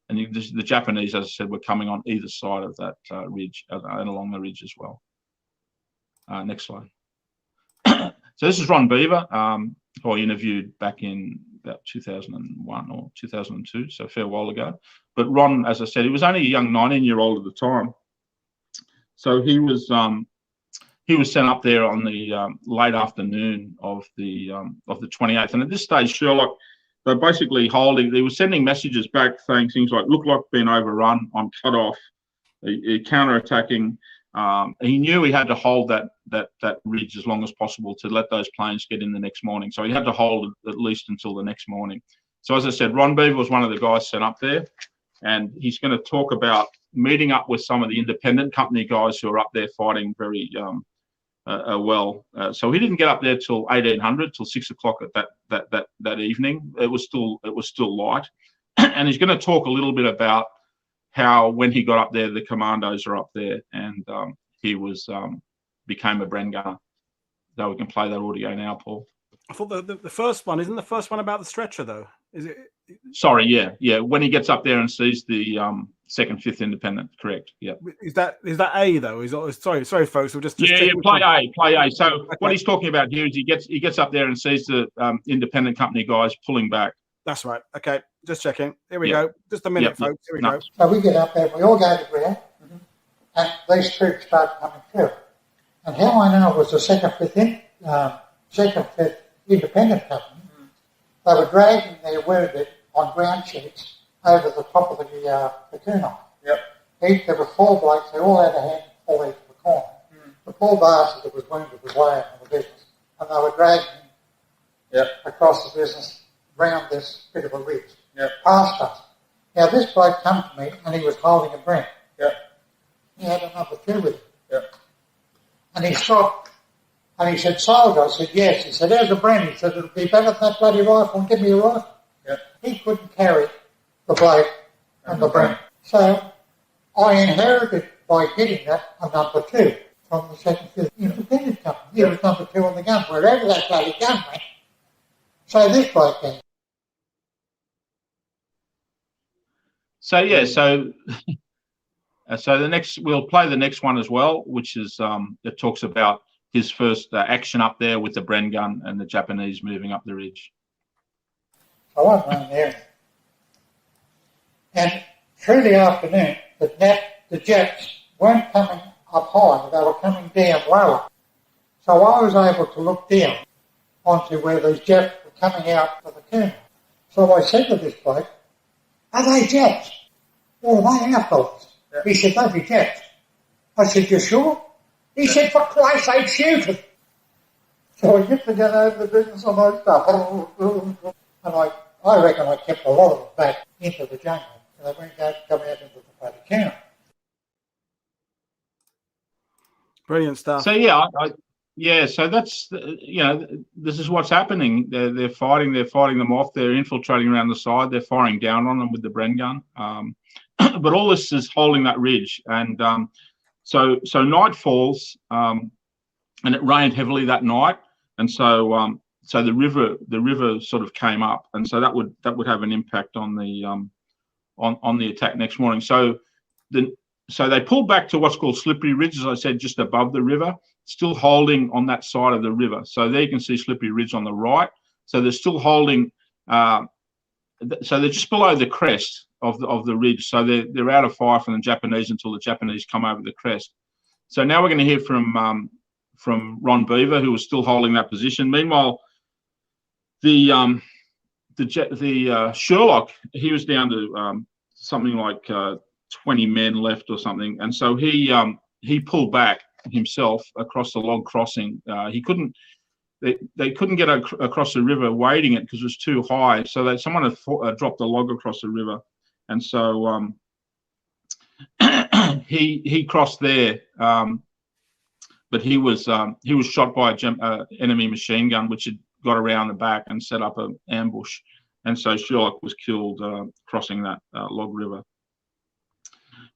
B: And the Japanese, as I said, were coming on either side of that ridge and along the ridge as well. Next slide. So this is Ron Beaver, who I interviewed back in about 2001 or 2002, so a fair while ago. But Ron, as I said, he was only a young 19-year-old at the time. So he was sent up there on the late afternoon of the 28th. And at this stage, Sherlock, they're basically holding. They were sending messages back saying things like, "Look like being overrun. I'm cut off." Counter-attacking. He knew he had to hold that ridge as long as possible to let those planes get in the next morning. So he had to hold it at least until the next morning. So as I said, Ron Beaver was one of the guys sent up there, and he's going to talk about meeting up with some of the independent company guys who are up there fighting very well. So he didn't get up there till 1800, till 6 o'clock at that evening. It was still light, and he's going to talk a little bit about how when he got up there, the commandos are up there, and he became a Bren gunner. So we can play that audio now, Paul.
A: I thought the first one, isn't the first one about the stretcher, though? Is it?
B: Sorry, yeah. When he gets up there and sees the second, fifth independent, correct? Yeah.
A: Is that A though? Sorry, folks. We'll just
B: play A. So
A: okay.
B: What he's talking about here is he gets up there and sees the independent company guys pulling back.
A: That's right. Okay, just checking. Here we go. Just a minute, folks. Here we go.
D: So we get up there, we all go to ground, and these troops start coming through. And how I know it was the second, fifth independent company. They were dragging their wounded on ground sheets over the top of the Guinea. There were 4 blokes, they all had a hand fall into the corner. The poor bastard that was wounded was laying on the business, and they were dragging him across the business round this bit of a ridge, past us. Now this bloke come to me and he was holding a brand. He had a number 2 with him. And he stopped and he said, "Sold?" I said, "Yes." He said, "There's a brand." He said, "It'll be better than that bloody rifle, and give me a rifle." He couldn't carry the bloke and the brand. So I inherited, by getting that, a number 2 from the second, fifth independent company. He was number 2 on the gun, wherever that bloody gun went. So this bloke came.
B: So the next, we'll play the next one as well, which is it talks about his first action up there with the Bren gun and the Japanese moving up the ridge.
D: I went round there, and through the afternoon, the Japs weren't coming up high; they were coming down lower. So I was able to look down onto where these Japs were coming out of the Colonel. So I said to this bloke, "Are they Japs? Or are they our fellows?" He said, "They'll be Japs." I said, "You sure?" He said, "For Christ's sake, shoot them." So I get to get over the business on those stuff. And I reckon I kept a lot of them back into the jungle. And they weren't going to come out into the bloody camp.
A: Brilliant stuff.
B: So so that's, this is what's happening. They're fighting them off. They're infiltrating around the side. They're firing down on them with the Bren gun. But all this is holding that ridge. And so night falls, and it rained heavily that night. And so the river sort of came up, and so that would have an impact on the attack next morning. So they pulled back to what's called Slippery Ridge, as I said, just above the river, still holding on that side of the river. So there you can see Slippery Ridge on the right. So they're still holding. So they're just below the crest of the ridge. So they're out of fire from the Japanese until the Japanese come over the crest. So now we're going to hear from Ron Beaver, who was still holding that position. Meanwhile, the Sherlock, he was down to something like 20 men left or something, and so he pulled back himself across the log crossing. They couldn't get across the river wading it because it was too high. So someone had dropped a log across the river, and so he crossed there. But he was shot by an enemy machine gun, which had got around the back and set up an ambush, and so Sherlock was killed crossing that log river.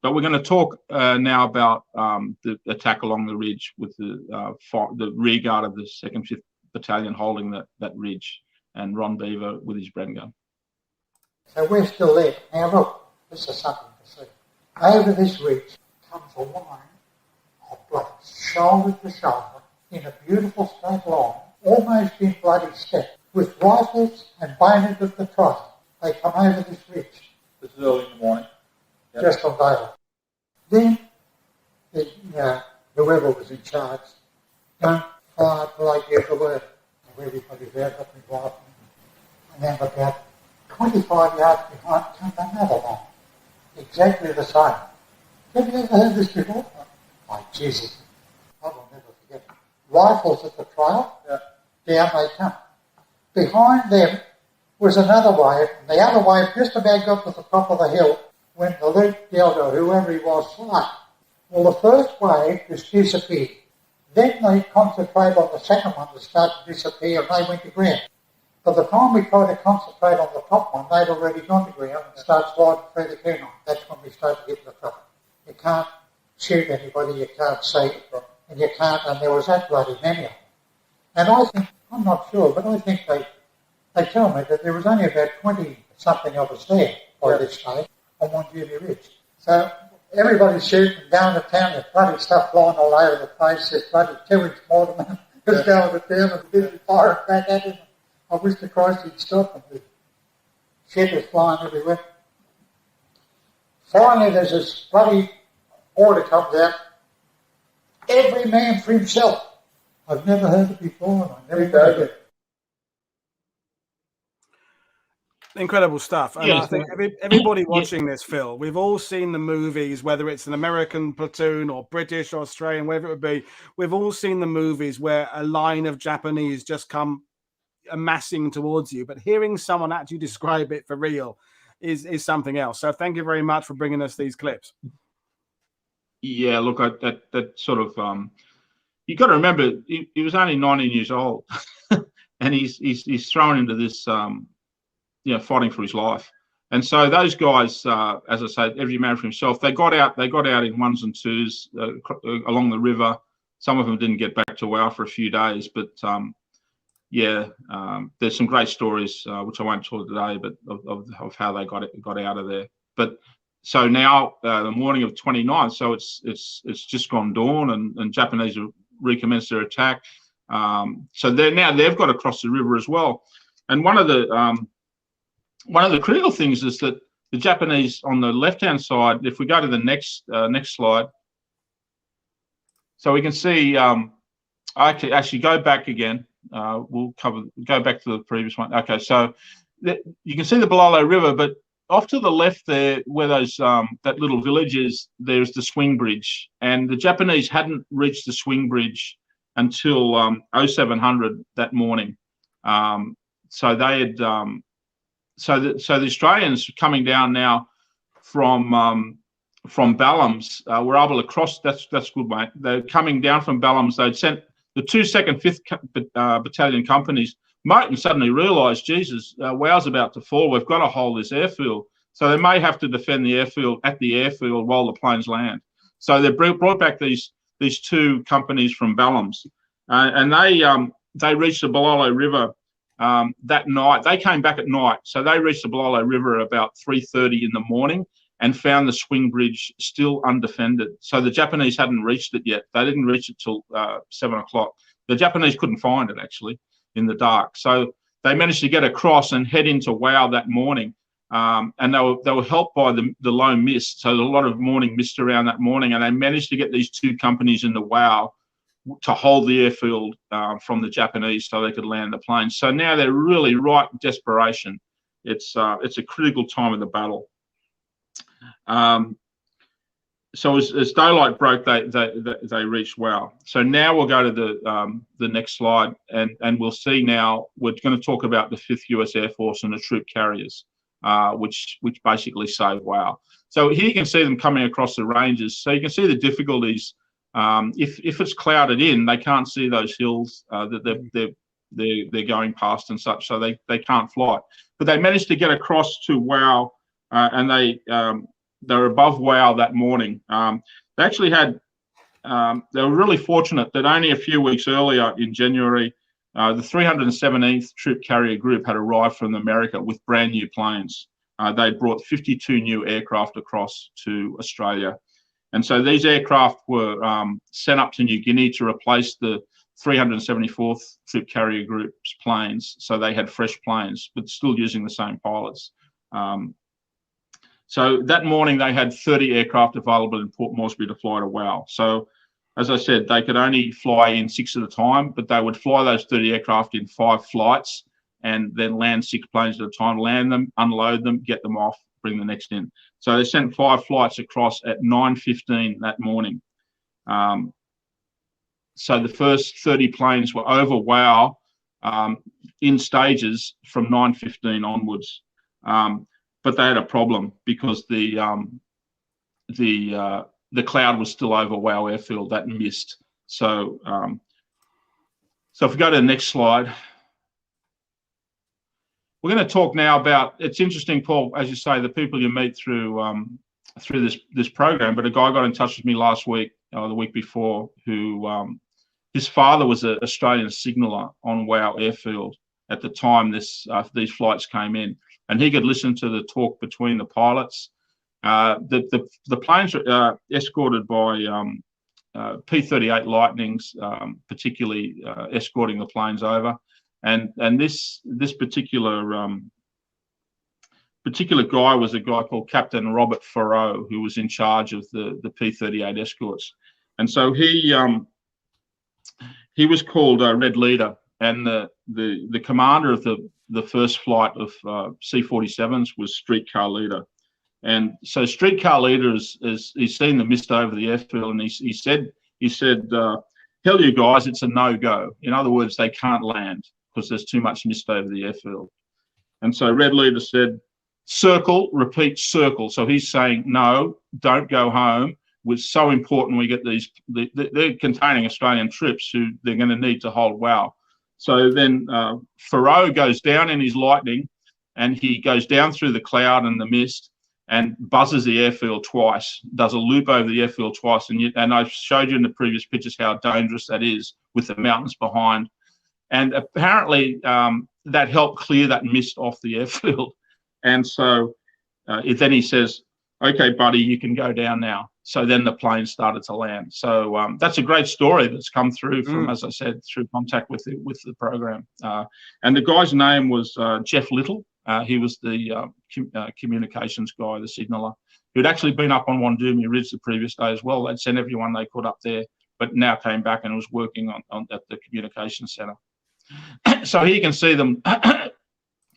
B: But we're going to talk now about the attack along the ridge with the rear guard of the 2nd, 5th Battalion holding that ridge, and Ron Beaver with his Bren gun.
D: So we're still there. Now look, this is something to see. Over this ridge comes a line of blokes, shoulder to shoulder, in a beautiful straight line, almost in bloody step, with rifles and bayonets at the trot. They come over this ridge.
E: This is early in the morning. Yep.
D: Just on daylight. Then, whoever was in charge, don't fire till I give the word. So everybody's out, got me rifle. And then about 25 yards behind comes another one. Exactly the same. Have you ever heard this before? My Jesus. I will never forget it. Rifles at the trail, down they come. Behind them was another wave, and the other wave just about got to the top of the hill when the Luke Delta, whoever he was, slain. Well, the first wave just disappeared. Then they concentrated on the second one to start to disappear, and they went to ground. By the time we tried to concentrate on the top one, they'd already gone to ground and started sliding through the Guinea. That's when we started getting the trouble. You can't shoot anybody, you can't see, and you can't, and there was that bloody many of them. And I think I'm not sure, but I think they tell me that there was only about 20-something of us there by this stage on Wandumi Ridge. So everybody's shooting, going to town, there's bloody stuff flying all over the place, there's bloody 2-inch mortarmen just going to town and busy firing back at him. I wish to Christ he'd stop and the shit was flying everywhere. Finally, there's this bloody order comes out, every man for himself. I've never heard it before, and I never heard it.
A: Incredible stuff. And
B: Yes.
A: I think everybody watching this, Phil, we've all seen the movies, whether it's an American platoon or British or Australian, whatever it would be. We've all seen the movies where a line of Japanese just come amassing towards you. But hearing someone actually describe it for real is something else. So thank you very much for bringing us these clips.
B: Yeah, look, that sort of you got to remember he was only 19 years old, and he's thrown into this fighting for his life. And so those guys, as I say, every man for himself. They got out in ones and twos along the river. Some of them didn't get back to Wau for a few days, but there's some great stories which I won't tell today, but of how they got out of there. But so now the morning of 29th, so it's just gone dawn, and Japanese have recommenced their attack. So they've got to cross the river as well. And one of the critical things is that the Japanese on the left-hand side, if we go to the next slide, so we can see. I can actually go back again. Go back to the previous one. Okay, so you can see the Bulalo River, but off to the left there, where those that little village is, there's the swing bridge, and the Japanese hadn't reached the swing bridge until 0700 that morning. So they had, so the Australians coming down now from Ballums were able to cross. That's good, mate. They're coming down from Ballums. They'd sent the 2nd, 5th battalion companies. Moten suddenly realised, Jesus, Wau's about to fall. We've got to hold this airfield. So they may have to defend the airfield while the planes land. So they brought back these 2 companies from Ballums, and they reached the Bulalo River that night. They came back at night, so they reached the Bulalo River about 3:30 in the morning and found the swing bridge still undefended. So the Japanese hadn't reached it yet. They didn't reach it till 7 o'clock. The Japanese couldn't find it actually in the dark. So they managed to get across and head into Wau that morning. And they were helped by the low mist. So a lot of morning mist around that morning, and they managed to get these 2 companies into Wau to hold the airfield from the Japanese so they could land the planes. So now they're really right in desperation. It's a critical time of the battle. So as daylight broke, they reached Wau. So now we'll go to the next slide, and we'll see now. We're going to talk about the 5th US Air Force and the troop carriers, which basically saved Wau. So here you can see them coming across the ranges. So you can see the difficulties. If it's clouded in, they can't see those hills that they're going past and such. So they can't fly. But they managed to get across to Wau, and they were above Wau that morning. They actually had, they were really fortunate that only a few weeks earlier in January, the 317th Troop Carrier Group had arrived from America with brand new planes. They brought 52 new aircraft across to Australia. And so these aircraft were sent up to New Guinea to replace the 374th Troop Carrier Group's planes. So they had fresh planes, but still using the same pilots. So that morning they had 30 aircraft available in Port Moresby to fly to Wau. So as I said, they could only fly in 6 at a time, but they would fly those 30 aircraft in 5 flights and then land 6 planes at a time, land them, unload them, get them off, bring the next in. So they sent 5 flights across at 9:15 that morning. So the first 30 planes were over Wau in stages from 9:15 onwards. But they had a problem because the cloud was still over Wau airfield, that mist. So if we go to the next slide, we're going to talk now about. It's interesting, Paul, as you say, the people you meet through this program. But a guy got in touch with me last week, the week before, who his father was an Australian signaller on Wau airfield at the time these flights came in, and he could listen to the talk between the pilots. The planes were escorted by P-38 Lightnings, particularly escorting the planes over, and this particular guy was a guy called Captain Robert Farrow, who was in charge of the P-38 escorts, and so he was called Red Leader, and the commander of the first flight of C-47s was Streetcar Leader. And so Streetcar Leader he's seen the mist over the airfield, and he said, tell you guys it's a no-go. In other words, they can't land because there's too much mist over the airfield. And so Red Leader said, circle, repeat, circle. So he's saying, no, don't go home. It's so important we get these, they're containing Australian troops who they're going to need to hold Wau. So then Farrow goes down in his Lightning, and he goes down through the cloud and the mist and buzzes the airfield twice, does a loop over the airfield twice. And I showed you in the previous pictures how dangerous that is with the mountains behind. And apparently that helped clear that mist off the airfield. And so then he says, okay, buddy, you can go down now. So then the plane started to land. So that's a great story that's come through from, as I said, through contact with the program. And the guy's name was Jeff Little. He was the communications guy, the signaller, who'd actually been up on Wandumi Ridge the previous day as well. They'd sent everyone they could up there, but now came back and was working at the communications centre. So here you can see them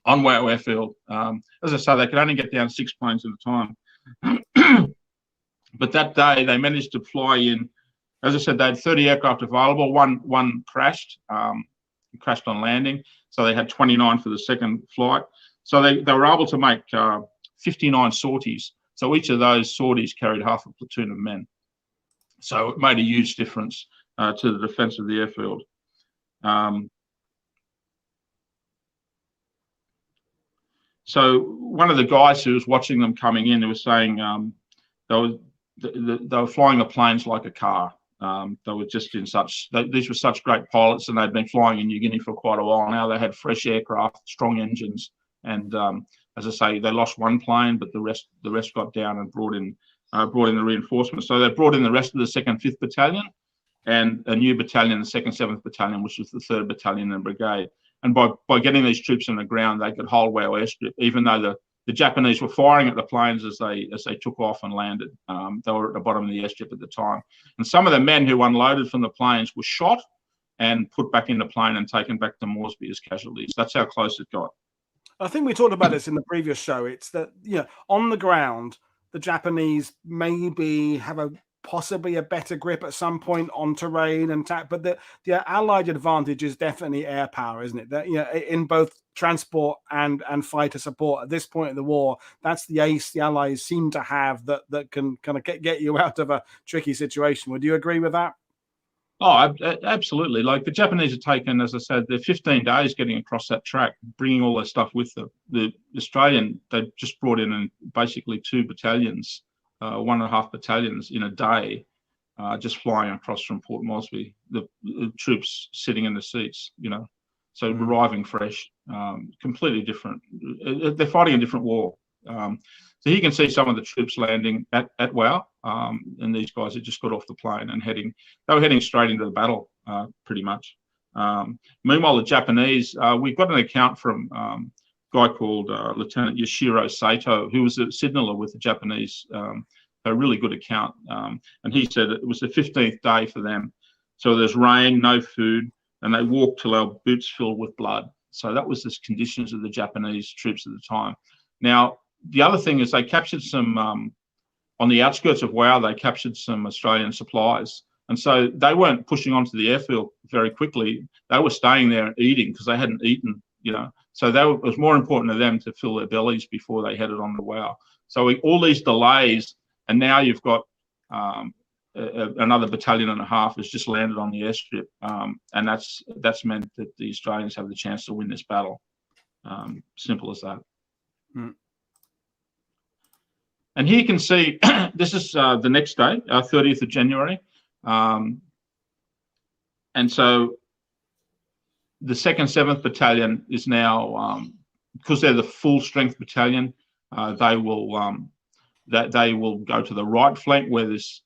B: on Wau airfield. As I say, they could only get down 6 planes at a time. But that day they managed to fly in. As I said, they had 30 aircraft available. One crashed on landing. So they had 29 for the second flight. So they were able to make 59 sorties. So each of those sorties carried half a platoon of men. So it made a huge difference to the defence of the airfield. So one of the guys who was watching them coming in, was saying they were flying the planes like a car. They were just in these were such great pilots, and they'd been flying in New Guinea for quite a while now. They had fresh aircraft, strong engines, and as I say, they lost one plane, but the rest got down and brought in the reinforcements. So they brought in the rest of the 2nd, 5th Battalion, and a new battalion, the 2nd, 7th Battalion, which was the 3rd Battalion and Brigade. And by getting these troops on the ground, they could hold Wau airstrip, even though the Japanese were firing at the planes as they took off and landed. They were at the bottom of the airstrip at the time. And some of the men who unloaded from the planes were shot and put back in the plane and taken back to Moresby as casualties. That's how close it got.
A: I think we talked about this in the previous show. It's that, on the ground, the Japanese maybe have possibly a better grip at some point on terrain and but the Allied advantage is definitely air power, isn't it? That in both transport and fighter support at this point in the war, that's the ace the Allies seem to have that can kind of get you out of a tricky situation. Would you agree with that?
B: Oh, absolutely. Like the Japanese have taken, as I said, they're 15 days getting across that track, bringing all their stuff with them. The Australian, they just brought in basically 2 battalions, 1.5 battalions in a day, just flying across from Port Moresby. The troops sitting in the seats, so arriving fresh, completely different. They're fighting a different war. So you can see some of the troops landing at Wau, and these guys had just got off the plane and they were heading straight into the battle, pretty much. Meanwhile, the Japanese, we've got an account from a guy called Lieutenant Yoshiro Sato, who was a signaller with the Japanese, a really good account. And he said it was the 15th day for them. So there's rain, no food, and they walked till our boots filled with blood. So that was the conditions of the Japanese troops at the time. Now, the other thing is they captured some, on the outskirts of Wau, they captured some Australian supplies. And so they weren't pushing onto the airfield very quickly. They were staying there and eating because they hadn't eaten, So it was more important to them to fill their bellies before they headed on to Wau. So all these delays, and now you've got another 1.5 battalion has just landed on the airstrip. And that's meant that the Australians have the chance to win this battle. Simple as that. And here you can see, this is the next day, 30th of January. and so the 2nd 7th Battalion is now, because they're the full strength battalion, they will go to the right flank where this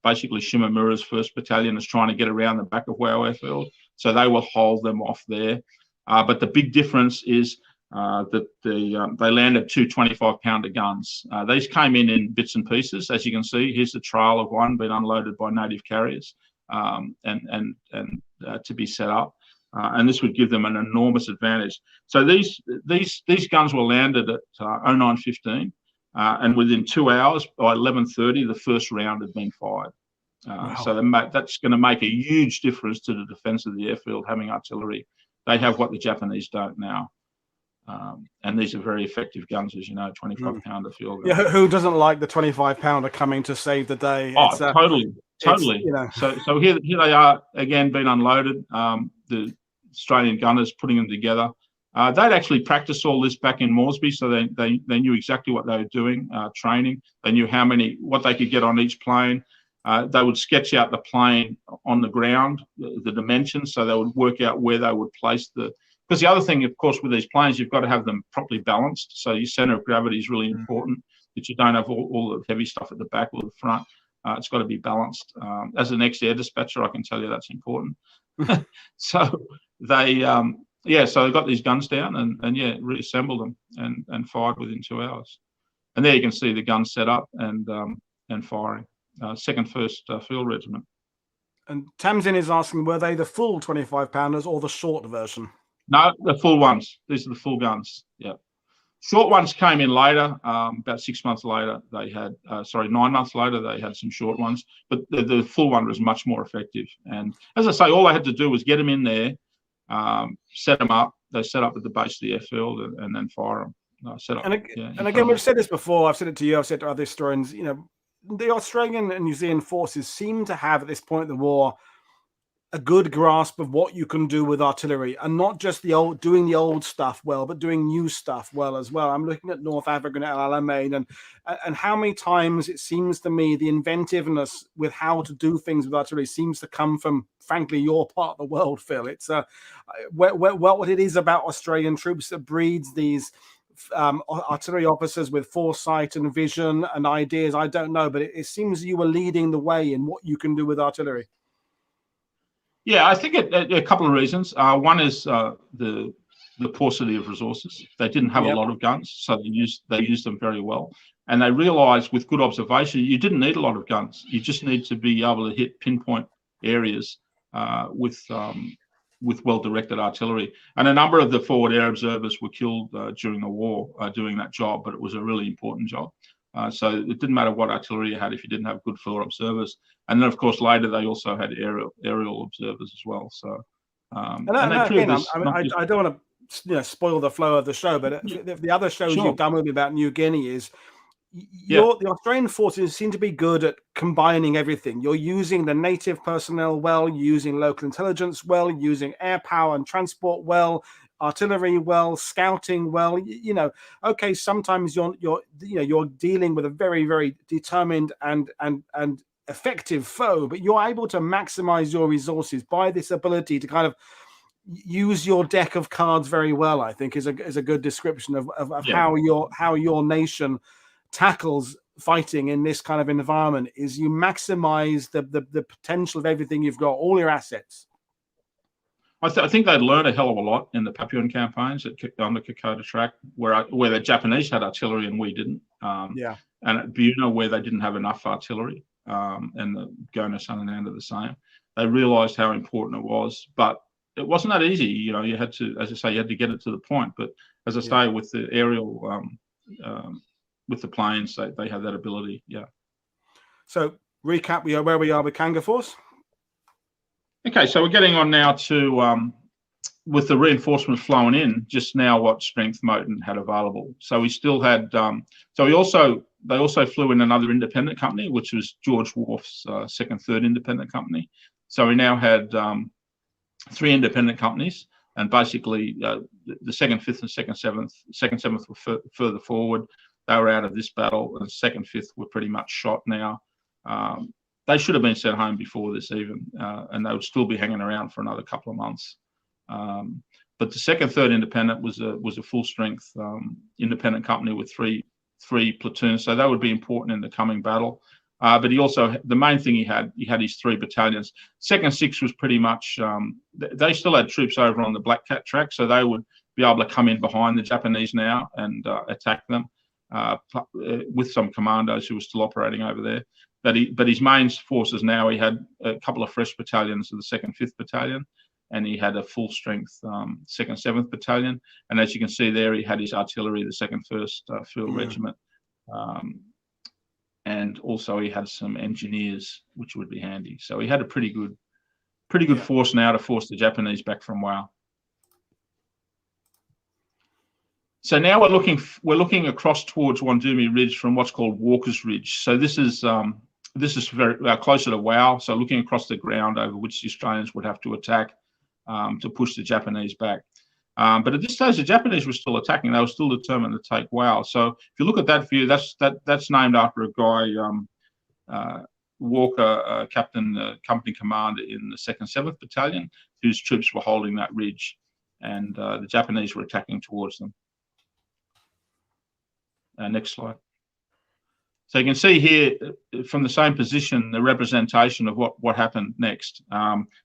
B: basically Shimamura's 1st Battalion is trying to get around the back of Wau airfield. So they will hold them off there. But the big difference is that they landed 2 25-pounder guns. These came in bits and pieces, as you can see. Here's the trail of one being unloaded by native carriers and to be set up. And this would give them an enormous advantage. So these guns were landed at 09:15, and within 2 hours, by 11:30, the first round had been fired.
A: Wow.
B: So that's going to make a huge difference to the defence of the airfield, having artillery. They have what the Japanese don't now. And these are very effective guns, as you know, 25-pounder field guns.
A: Yeah, who doesn't like the 25-pounder coming to save the day?
B: Oh, totally.
A: You know.
B: So here they are again being unloaded. The Australian gunners putting them together. They'd actually practiced all this back in Moresby, so they knew exactly what they were doing, training. They knew what they could get on each plane. They would sketch out the plane on the ground, the dimensions, so they would work out where they would place because the other thing, of course, with these planes, you've got to have them properly balanced. So your center of gravity is really important, that you don't have all the heavy stuff at the back or the front. It's got to be balanced. As an ex-air dispatcher, I can tell you that's important. So they got these guns down and reassembled them and fired within 2 hours. And there you can see the guns set up and firing. 2nd 1st Field Regiment.
A: And Tamsin is asking, were they the full 25-pounders or the short version?
B: No, the full ones. These are the full guns. Yeah. Short ones came in later. About 6 months later, 9 months later, they had some short ones. But the full one was much more effective. And as I say, all I had to do was get them in there, set them up. They set up at the base of the airfield and then fire them. And
A: again, we've said this before. I've said it to you. I've said it to other historians. You know, the Australian and New Zealand forces seem to have, at this point in the war, a good grasp of what you can do with artillery, and not just doing the old stuff well, but doing new stuff well as well. I'm looking at North Africa and El Alamein, and how many times it seems to me the inventiveness with how to do things with artillery seems to come from, frankly, your part of the world, Phil. It's what it is about Australian troops that breeds these artillery officers with foresight and vision and ideas. I don't know, but it seems you were leading the way in what you can do with artillery.
B: Yeah, I think a couple of reasons. One is the paucity of resources. They didn't have a lot of guns, so they used them very well. And they realised with good observation, you didn't need a lot of guns. You just need to be able to hit pinpoint areas with well-directed artillery. And a number of the forward air observers were killed during the war doing that job, but it was a really important job. So it didn't matter what artillery you had if you didn't have good forward observers. And then, of course, later they also had aerial observers as well. So, I don't want to spoil the flow of the show, but the other shows you've done with me about New Guinea is the Australian forces seem to be good at combining everything. You're using the native personnel well, using local intelligence well, using air power and transport well, artillery well, scouting well. Okay, sometimes you're dealing with a very, very determined and effective foe, but you're able to maximize your resources by this ability to kind of use your deck of cards very well. I think is a good description of how your nation tackles fighting in this kind of environment. Is you maximize the potential of everything you've got, all your assets. I think they'd learned a hell of a lot in the Papuan campaigns on the Kokoda Track, where the Japanese had artillery and we didn't. And at Buna, where they didn't have enough artillery, and the Gona-Sanananda the same. They realised how important it was, but it wasn't that easy. You had to, as I say, you had to get it to the point. But as I say, with the aerial, with the planes, they have that ability. Yeah. So
A: recap: where we are with Kanga Force.
B: Okay, so we're getting on now to, with the reinforcements flowing in, just now what strength Moton had available. So we still had, they also flew in another independent company, which was George Wharf's 2nd, 3rd independent company. So we now had 3 independent companies, and basically the 2nd, 5th and 2nd, 7th. 2nd, 7th were further forward. They were out of this battle, and 2nd, 5th were pretty much shot now. they should have been sent home before this even, and they would still be hanging around for another couple of months. But the second, third independent was a full strength independent company with three platoons, so that would be important in the coming battle. But he also, the main thing he had his 3 battalions. Second Six was pretty much, they still had troops over on the Black Cat track, so they would be able to come in behind the Japanese now and attack them with some commandos who were still operating over there. But his main forces now, he had a couple of fresh battalions of the 2nd, 5th Battalion, and he had a full strength 2nd, 7th Battalion. And as you can see there, he had his artillery, the 2nd, 1st Field Regiment. And also he had some engineers, which would be handy. So he had a pretty good force now to force the Japanese back from Wau. So now we're looking across towards Wandumi Ridge from what's called Walker's Ridge. So this is very closer to Wau. So looking across the ground over which the Australians would have to attack to push the Japanese back. But at this stage, the Japanese were still attacking. They were still determined to take Wau. So if you look at that view, that's named after a guy, Walker, captain, company commander in the 2nd, 7th Battalion, whose troops were holding that ridge, and the Japanese were attacking towards them. Next slide. So you can see here from the same position the representation of what happened next.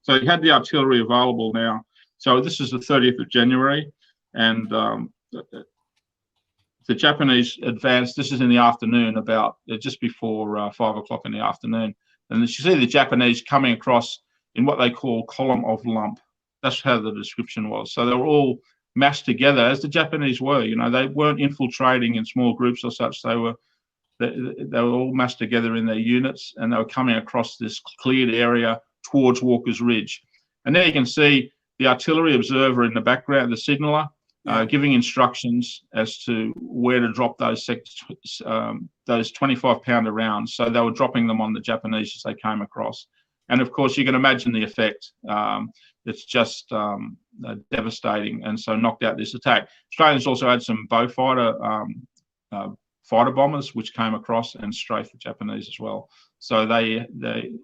B: So you had the artillery available now. So this is the 30th of January, and the Japanese advanced. This is in the afternoon, about just before 5 o'clock in the afternoon. And you see the Japanese coming across in what they call column of lump. That's how the description was. So they were all massed together, as the Japanese were. You know, they weren't infiltrating in small groups or such. They were all massed together in their units, and they were coming across this cleared area towards Walker's Ridge. And there you can see the artillery observer in the background, the signaller, giving instructions as to where to drop those 25-pounder rounds. So they were dropping them on the Japanese as they came across. And of course, you can imagine the effect. It's just devastating, and so knocked out this attack. Australians also had some bow fighter fighter bombers which came across and strafed the Japanese as well. So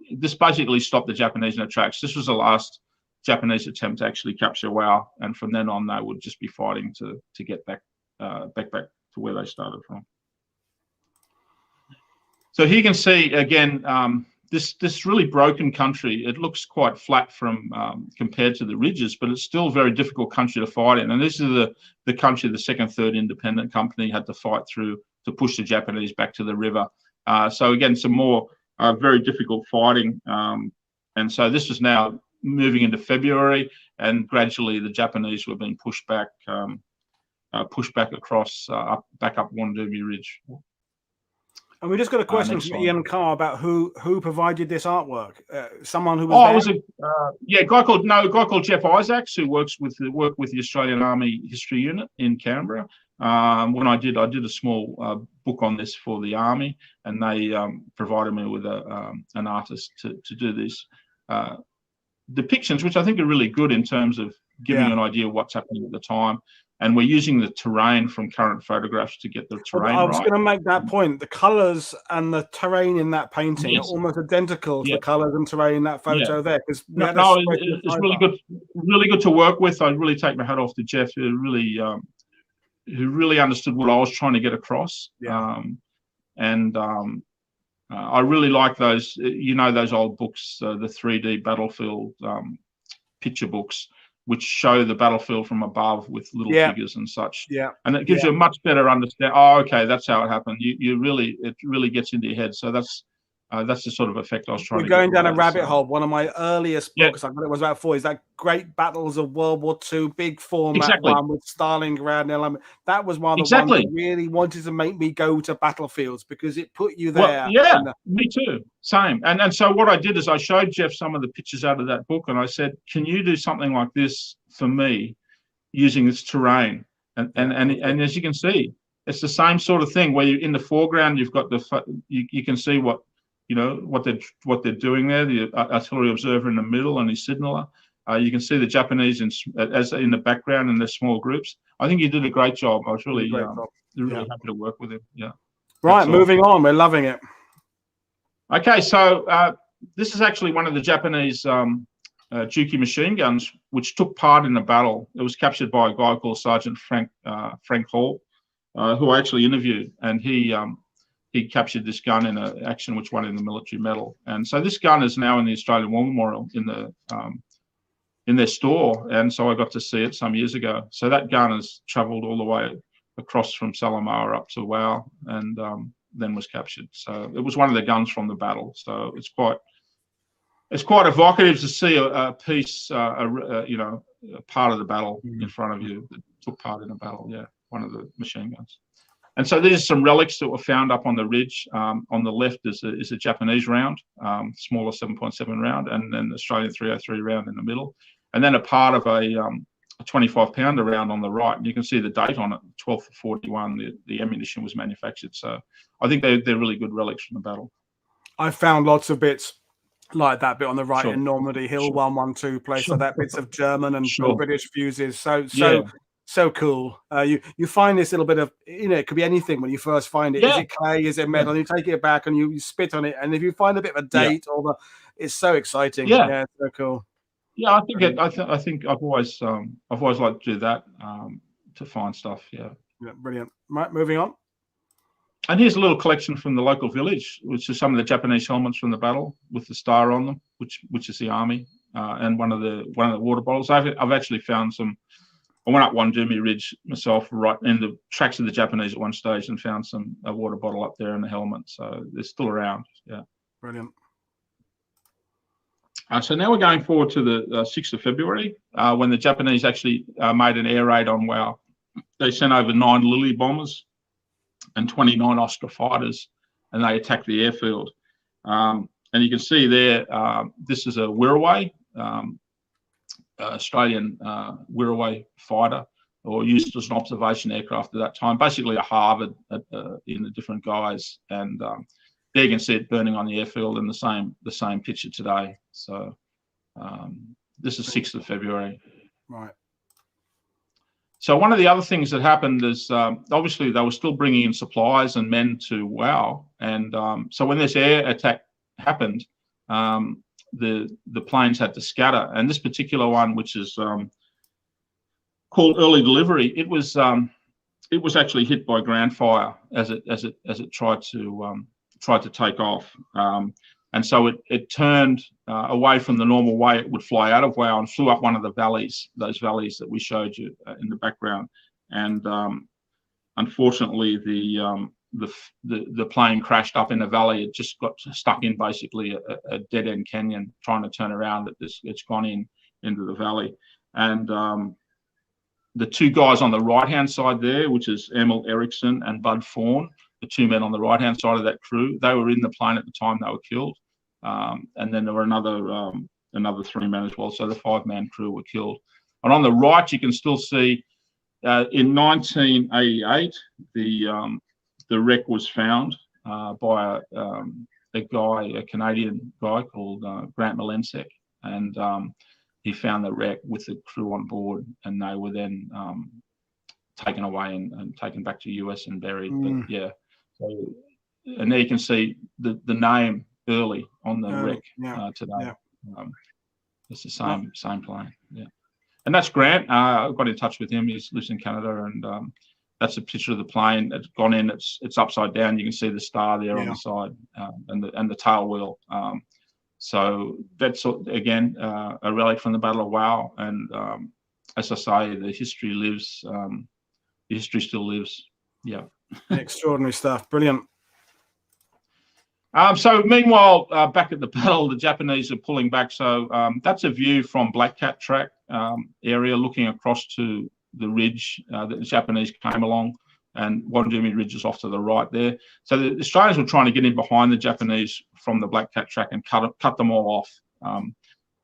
B: this basically stopped the Japanese in their tracks. This was the last Japanese attempt to actually capture Wau, and from then on they would just be fighting to get back to where they started from. So here you can see again this really broken country. It looks quite flat from compared to the ridges, but it's still a very difficult country to fight in. And this is the country the 2nd, 3rd Independent Company had to fight through to push the Japanese back to the river. So again, some more very difficult fighting. And so this is now moving into February, and gradually the Japanese were being pushed back across back up Wandumi Ridge.
A: And we just got a question from Ian Carr about who provided this artwork. Someone who was there?
B: A guy called Jeff Isaacs, who worked with the Australian Army History Unit in Canberra. When I did a small book on this for the Army, and they provided me with an artist to do these depictions, which I think are really good in terms of giving an idea of what's happening at the time. And we're using the terrain from current photographs to get the terrain right.
A: I was going to make that point. The colours and the terrain in that painting are almost identical to the colours and terrain in that photo there. It's really good to work with. I really take my hat off to Jeff, who really understood what I was trying to get across. I really like those, those old books, the 3D battlefield picture books, which show the battlefield from above with little figures and such. And it gives you a much better understanding. Oh, okay, that's how it happened. It really gets into your head. So that's the sort of effect I was trying to get. We're going down a rabbit hole. One of my earliest books, I thought it was about 4, is that Great Battles of World War II, big format one with Stalingrad. That was one of the ones that really wanted to make me go to battlefields because it put you there.
B: Well, me too. Same. And so what I did is I showed Jeff some of the pictures out of that book, and I said, can you do something like this for me using this terrain? And as you can see, it's the same sort of thing where in the foreground you've got you can see what they're doing there. The artillery observer in the middle and his signaller. You can see the Japanese in the background in their small groups. I think he did a great job. I was really happy to work with him. Yeah.
A: Right, moving on. We're loving it.
B: Okay, so this is actually one of the Japanese Juki machine guns, which took part in the battle. It was captured by a guy called Sergeant Frank Hall, who I actually interviewed, and he captured this gun in an action which won in the military medal. And so this gun is now in the Australian War Memorial in their store, and so I got to see it some years ago. So that gun has travelled all the way across from Salamaua up to Wau, and then was captured. So it was one of the guns from the battle. So it's quite evocative to see a piece, you know, a part of the battle in front of you that took part in a battle. Yeah, one of the machine guns. And so these are some relics that were found up on the ridge. On the left is a Japanese round, smaller 7.7 round, and then Australian 303 round in the middle, and then a part of a 25-pounder round on the right. And you can see the date on it, 12/41. The ammunition was manufactured. So I think they're really good relics from the battle.
A: I found lots of bits like that bit on the right
B: Sure.
A: in Normandy Hill, 112 place,
B: Sure.
A: so that bits of German and
B: Sure.
A: British fuses. So
B: Yeah.
A: cool. You find this little bit of, you know, it could be anything when you first find it.
B: Yeah.
A: Is it clay? Is it metal? And you take it back and you spit on it, and if you find a bit of a date it's so exciting.
B: Yeah.
A: It's so cool.
B: Yeah, I think I've always liked to do that, to find stuff. Yeah,
A: Brilliant. Right, moving on.
B: and here's a little collection from the local village, which is some of the Japanese helmets from the battle with the star on them, which is the army, and one of the water bottles. I've actually found some. I went up Wandumi Ridge myself, right in the tracks of the Japanese at one stage, and found a water bottle up there in the helmet. So they're still around. Yeah,
A: Brilliant.
B: So now we're going forward to the 6th of February, when the Japanese actually made an air raid on Wau. They sent over 9 Lily bombers and 29 Oscar fighters, and they attacked the airfield. And you can see there, this is a Wirraway, Australian Wirraway fighter, or used as an observation aircraft at that time, basically a Harvard in the different guys. And there you can see it burning on the airfield in the same picture today. So this is 6th of February.
A: Right.
B: So one of the other things that happened is obviously they were still bringing in supplies and men to Wau, and so when this air attack happened, the planes had to scatter. And this particular one, which is called Early Delivery, it was actually hit by ground fire as it tried to take off, and so it turned away from the normal way it would fly out of Wau and flew up one of the valleys, those valleys that we showed you in the background. And unfortunately, the plane crashed up in a valley. It just got stuck in basically a dead end canyon, trying to turn around. It's gone into the valley, and the 2 guys on the right hand side there, which is Emil Eriksson and Bud Fawn, the 2 men on the right hand side of that crew, they were in the plane at the time they were killed. And then there were another 3 men as well. So the 5-man crew were killed. And on the right, you can still see in 1988, the wreck was found by a Canadian guy called Grant Malensek, and he found the wreck with the crew on board, and they were then taken away and taken back to US and buried. But yeah, so, and there you can see the name Early on the wreck today. Yeah. It's the same plane. Yeah, and that's Grant. I got in touch with him. He lives in Canada, and that's a picture of the plane. It's gone in. It's upside down. You can see the star there on the side, and the tail wheel. So that's again a relic from the Battle of Wau. And as I say, the history lives. The history still lives. Yeah.
A: Extraordinary stuff. Brilliant.
B: So meanwhile, back at the battle, the Japanese are pulling back. So that's a view from Black Cat Track area, looking across to the ridge that the Japanese came along, and Wandumi Ridge is off to the right there. So the Australians were trying to get in behind the Japanese from the Black Cat Track and cut them all off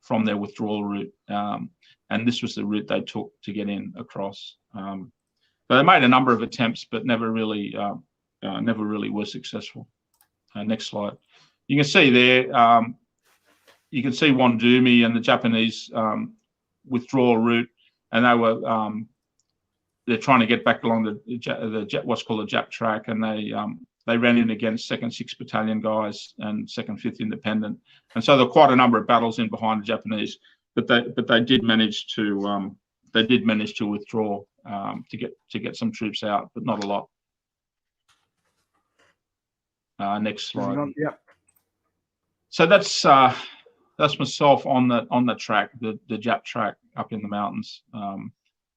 B: from their withdrawal route. And this was the route they took to get in across. So they made a number of attempts, but never really were successful. Next slide. You can see there, you can see Wandumi and the Japanese withdrawal route, and they were they're trying to get back along the what's called the Jap track, and they ran in against 2nd 6th Battalion guys and 2nd 5th Independent, and so there were quite a number of battles in behind the Japanese, but they did manage to withdraw to get some troops out, but not a lot. Next slide.
A: Yep.
B: So that's myself on the track, the Jap track up in the mountains,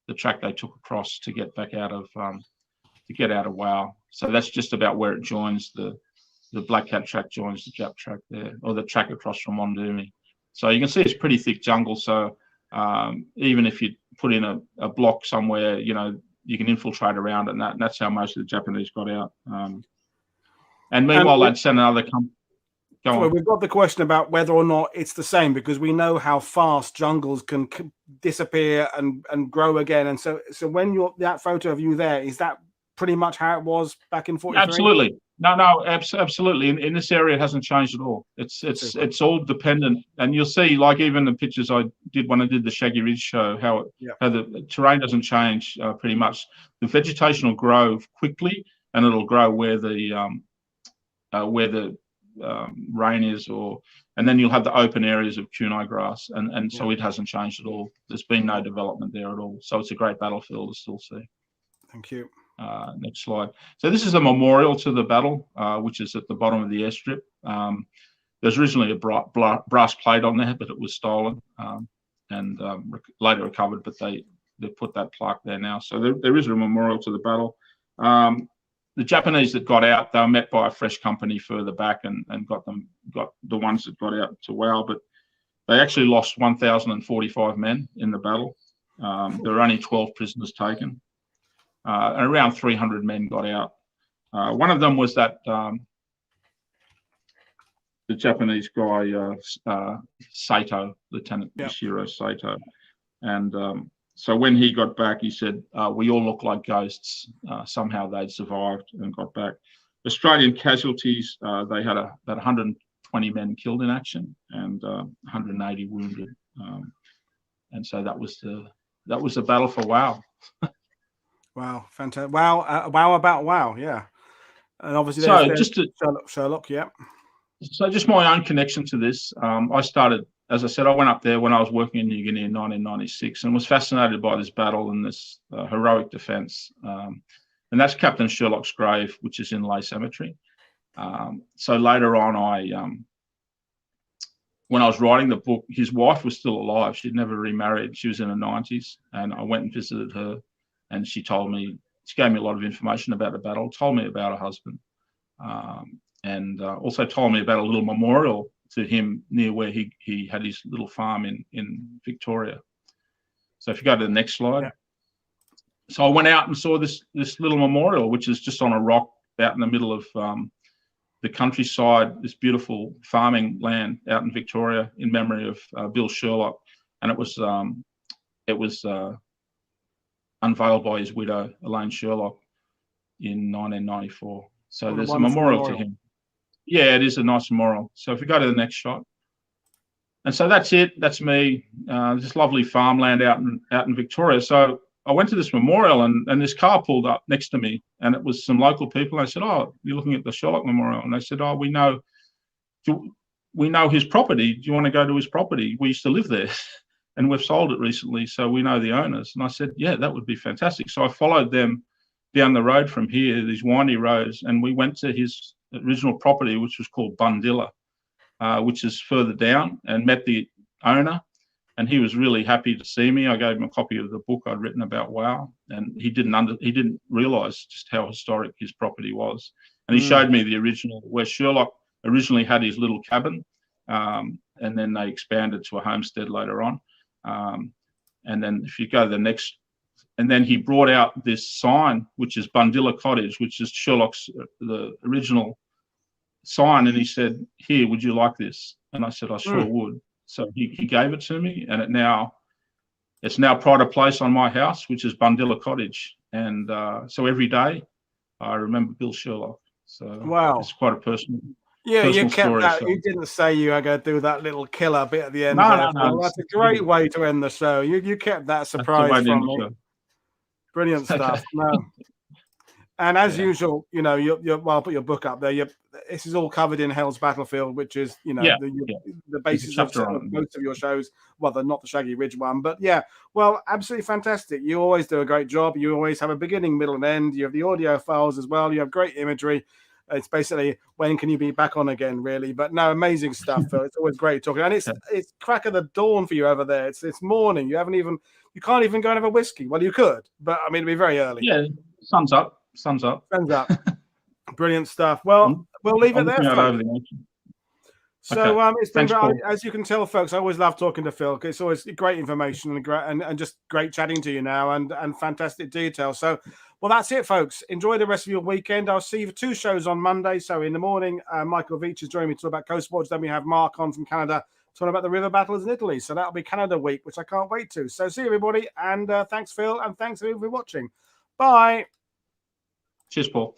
B: the track they took across to get back out of Wau. So that's just about where it joins the Black Cat track joins the Jap track there, or the track across from Wandumi. So you can see it's pretty thick jungle. So even if you put in a block somewhere, you can infiltrate around it, and that's how most of the Japanese got out. And meanwhile, they'd send another company.
A: Well, we've got the question about whether or not it's the same, because we know how fast jungles can disappear and grow again. And so when that photo of you there, is that pretty much how it was back in 43?
B: Absolutely. No, absolutely. In this area, it hasn't changed at all. It's all dependent, and you'll see, like even the pictures I did when I did the Shaggy Ridge show, how the terrain doesn't change pretty much. The vegetation will grow quickly, and it'll grow where the rain is, and then you'll have the open areas of kunai grass, and so it hasn't changed at all. There's been no development there at all. So it's a great battlefield to still see.
A: Thank you.
B: Next slide. So this is a memorial to the battle, which is at the bottom of the airstrip. There's originally a brass plate on there, but it was stolen and later recovered, but they put that plaque there now. So there is a memorial to the battle. The Japanese that got out, they were met by a fresh company further back and got the ones that got out to Wau, but they actually lost 1,045 men in the battle. There were only 12 prisoners taken. And around 300 men got out. One of them was that the Japanese guy, Sato, Lieutenant Shiro Sato. And so when he got back, he said, we all look like ghosts. Somehow they'd survived and got back. Australian casualties, they had about 120 men killed in action and 180 wounded. And so that was the battle for Wau.
A: Wow, fantastic! Wow, Wau, yeah. And obviously, there's Sherlock, yeah.
B: So just my own connection to this. I started, as I said, I went up there when I was working in New Guinea in 1996 and was fascinated by this battle and this heroic defence. And that's Captain Sherlock's grave, which is in Lae Cemetery. So later on, when I was writing the book, his wife was still alive. She'd never remarried. She was in her 90s, and I went and visited her. And she gave me a lot of information about the battle, told me about her husband, and also told me about a little memorial to him near where he had his little farm in Victoria. So if you go to the next slide. Yeah. So I went out and saw this little memorial, which is just on a rock out in the middle of the countryside, this beautiful farming land out in Victoria in memory of Bill Sherlock. And it was unveiled by his widow, Elaine Sherlock, in 1994. So there's a memorial to him. Yeah, it is a nice memorial. So if we go to the next shot. And so that's it. That's me. This lovely farmland out in Victoria. So I went to this memorial and this car pulled up next to me, and it was some local people. I said, "Oh, you're looking at the Sherlock Memorial?" And they said, "Oh, we know his property. Do you want to go to his property? We used to live there." And we've sold it recently, so we know the owners. And I said, yeah, that would be fantastic. So I followed them down the road from here, these windy roads, and we went to his original property, which was called Bundilla, which is further down, and met the owner. And he was really happy to see me. I gave him a copy of the book I'd written about Wau, and he didn't realise just how historic his property was. And he showed me the original, where Sherlock originally had his little cabin, and then they expanded to a homestead later on. And then if you go to the next, and then he brought out this sign, which is Bundilla Cottage, which is Sherlock's, the original sign. And he said, "Here, would you like this?" And I said, "I sure would." So he gave it to me, and it's now pride of place on my house, which is Bundilla Cottage. And so every day I remember Bill Sherlock. So
A: wow,
B: it's quite a personal.
A: Yeah, you kept
B: story,
A: that.
B: so.
A: You didn't say you were going to do that little killer bit at the end.
B: No.
A: That's a great way to end the show. You kept that surprise from me. Brilliant stuff. No. And as usual, you know, well, I'll put your book up there. This is all covered in Hell's Battlefield, which is, you know, the basis of most of your shows. Well, they're not the Shaggy Ridge one, but yeah, well, absolutely fantastic. You always do a great job. You always have a beginning, middle, and end. You have the audio files as well. You have great imagery. It's basically, when can you be back on again, really? But no, amazing stuff, Phil. It's always great talking. And it's crack of the dawn for you over there. It's morning. You can't even go and have a whiskey. Well, you could, but I mean, it'd be very early.
B: Yeah, sun's up.
A: Sun's up. Brilliant stuff. Well, we'll leave it there. So it's been great. As you can tell, folks, I always love talking to Phil. It's always great information and just great chatting to you now and fantastic detail. So, well, that's it, folks. Enjoy the rest of your weekend. I'll see you for 2 shows on Monday. So in the morning, Michael Veach is joining me to talk about Coast Watch. Then we have Mark on from Canada talking about the river battles in Italy. So that'll be Canada week, which I can't wait to. So see you, everybody. And thanks, Phil. And thanks, everybody, for watching. Bye.
B: Cheers, Paul.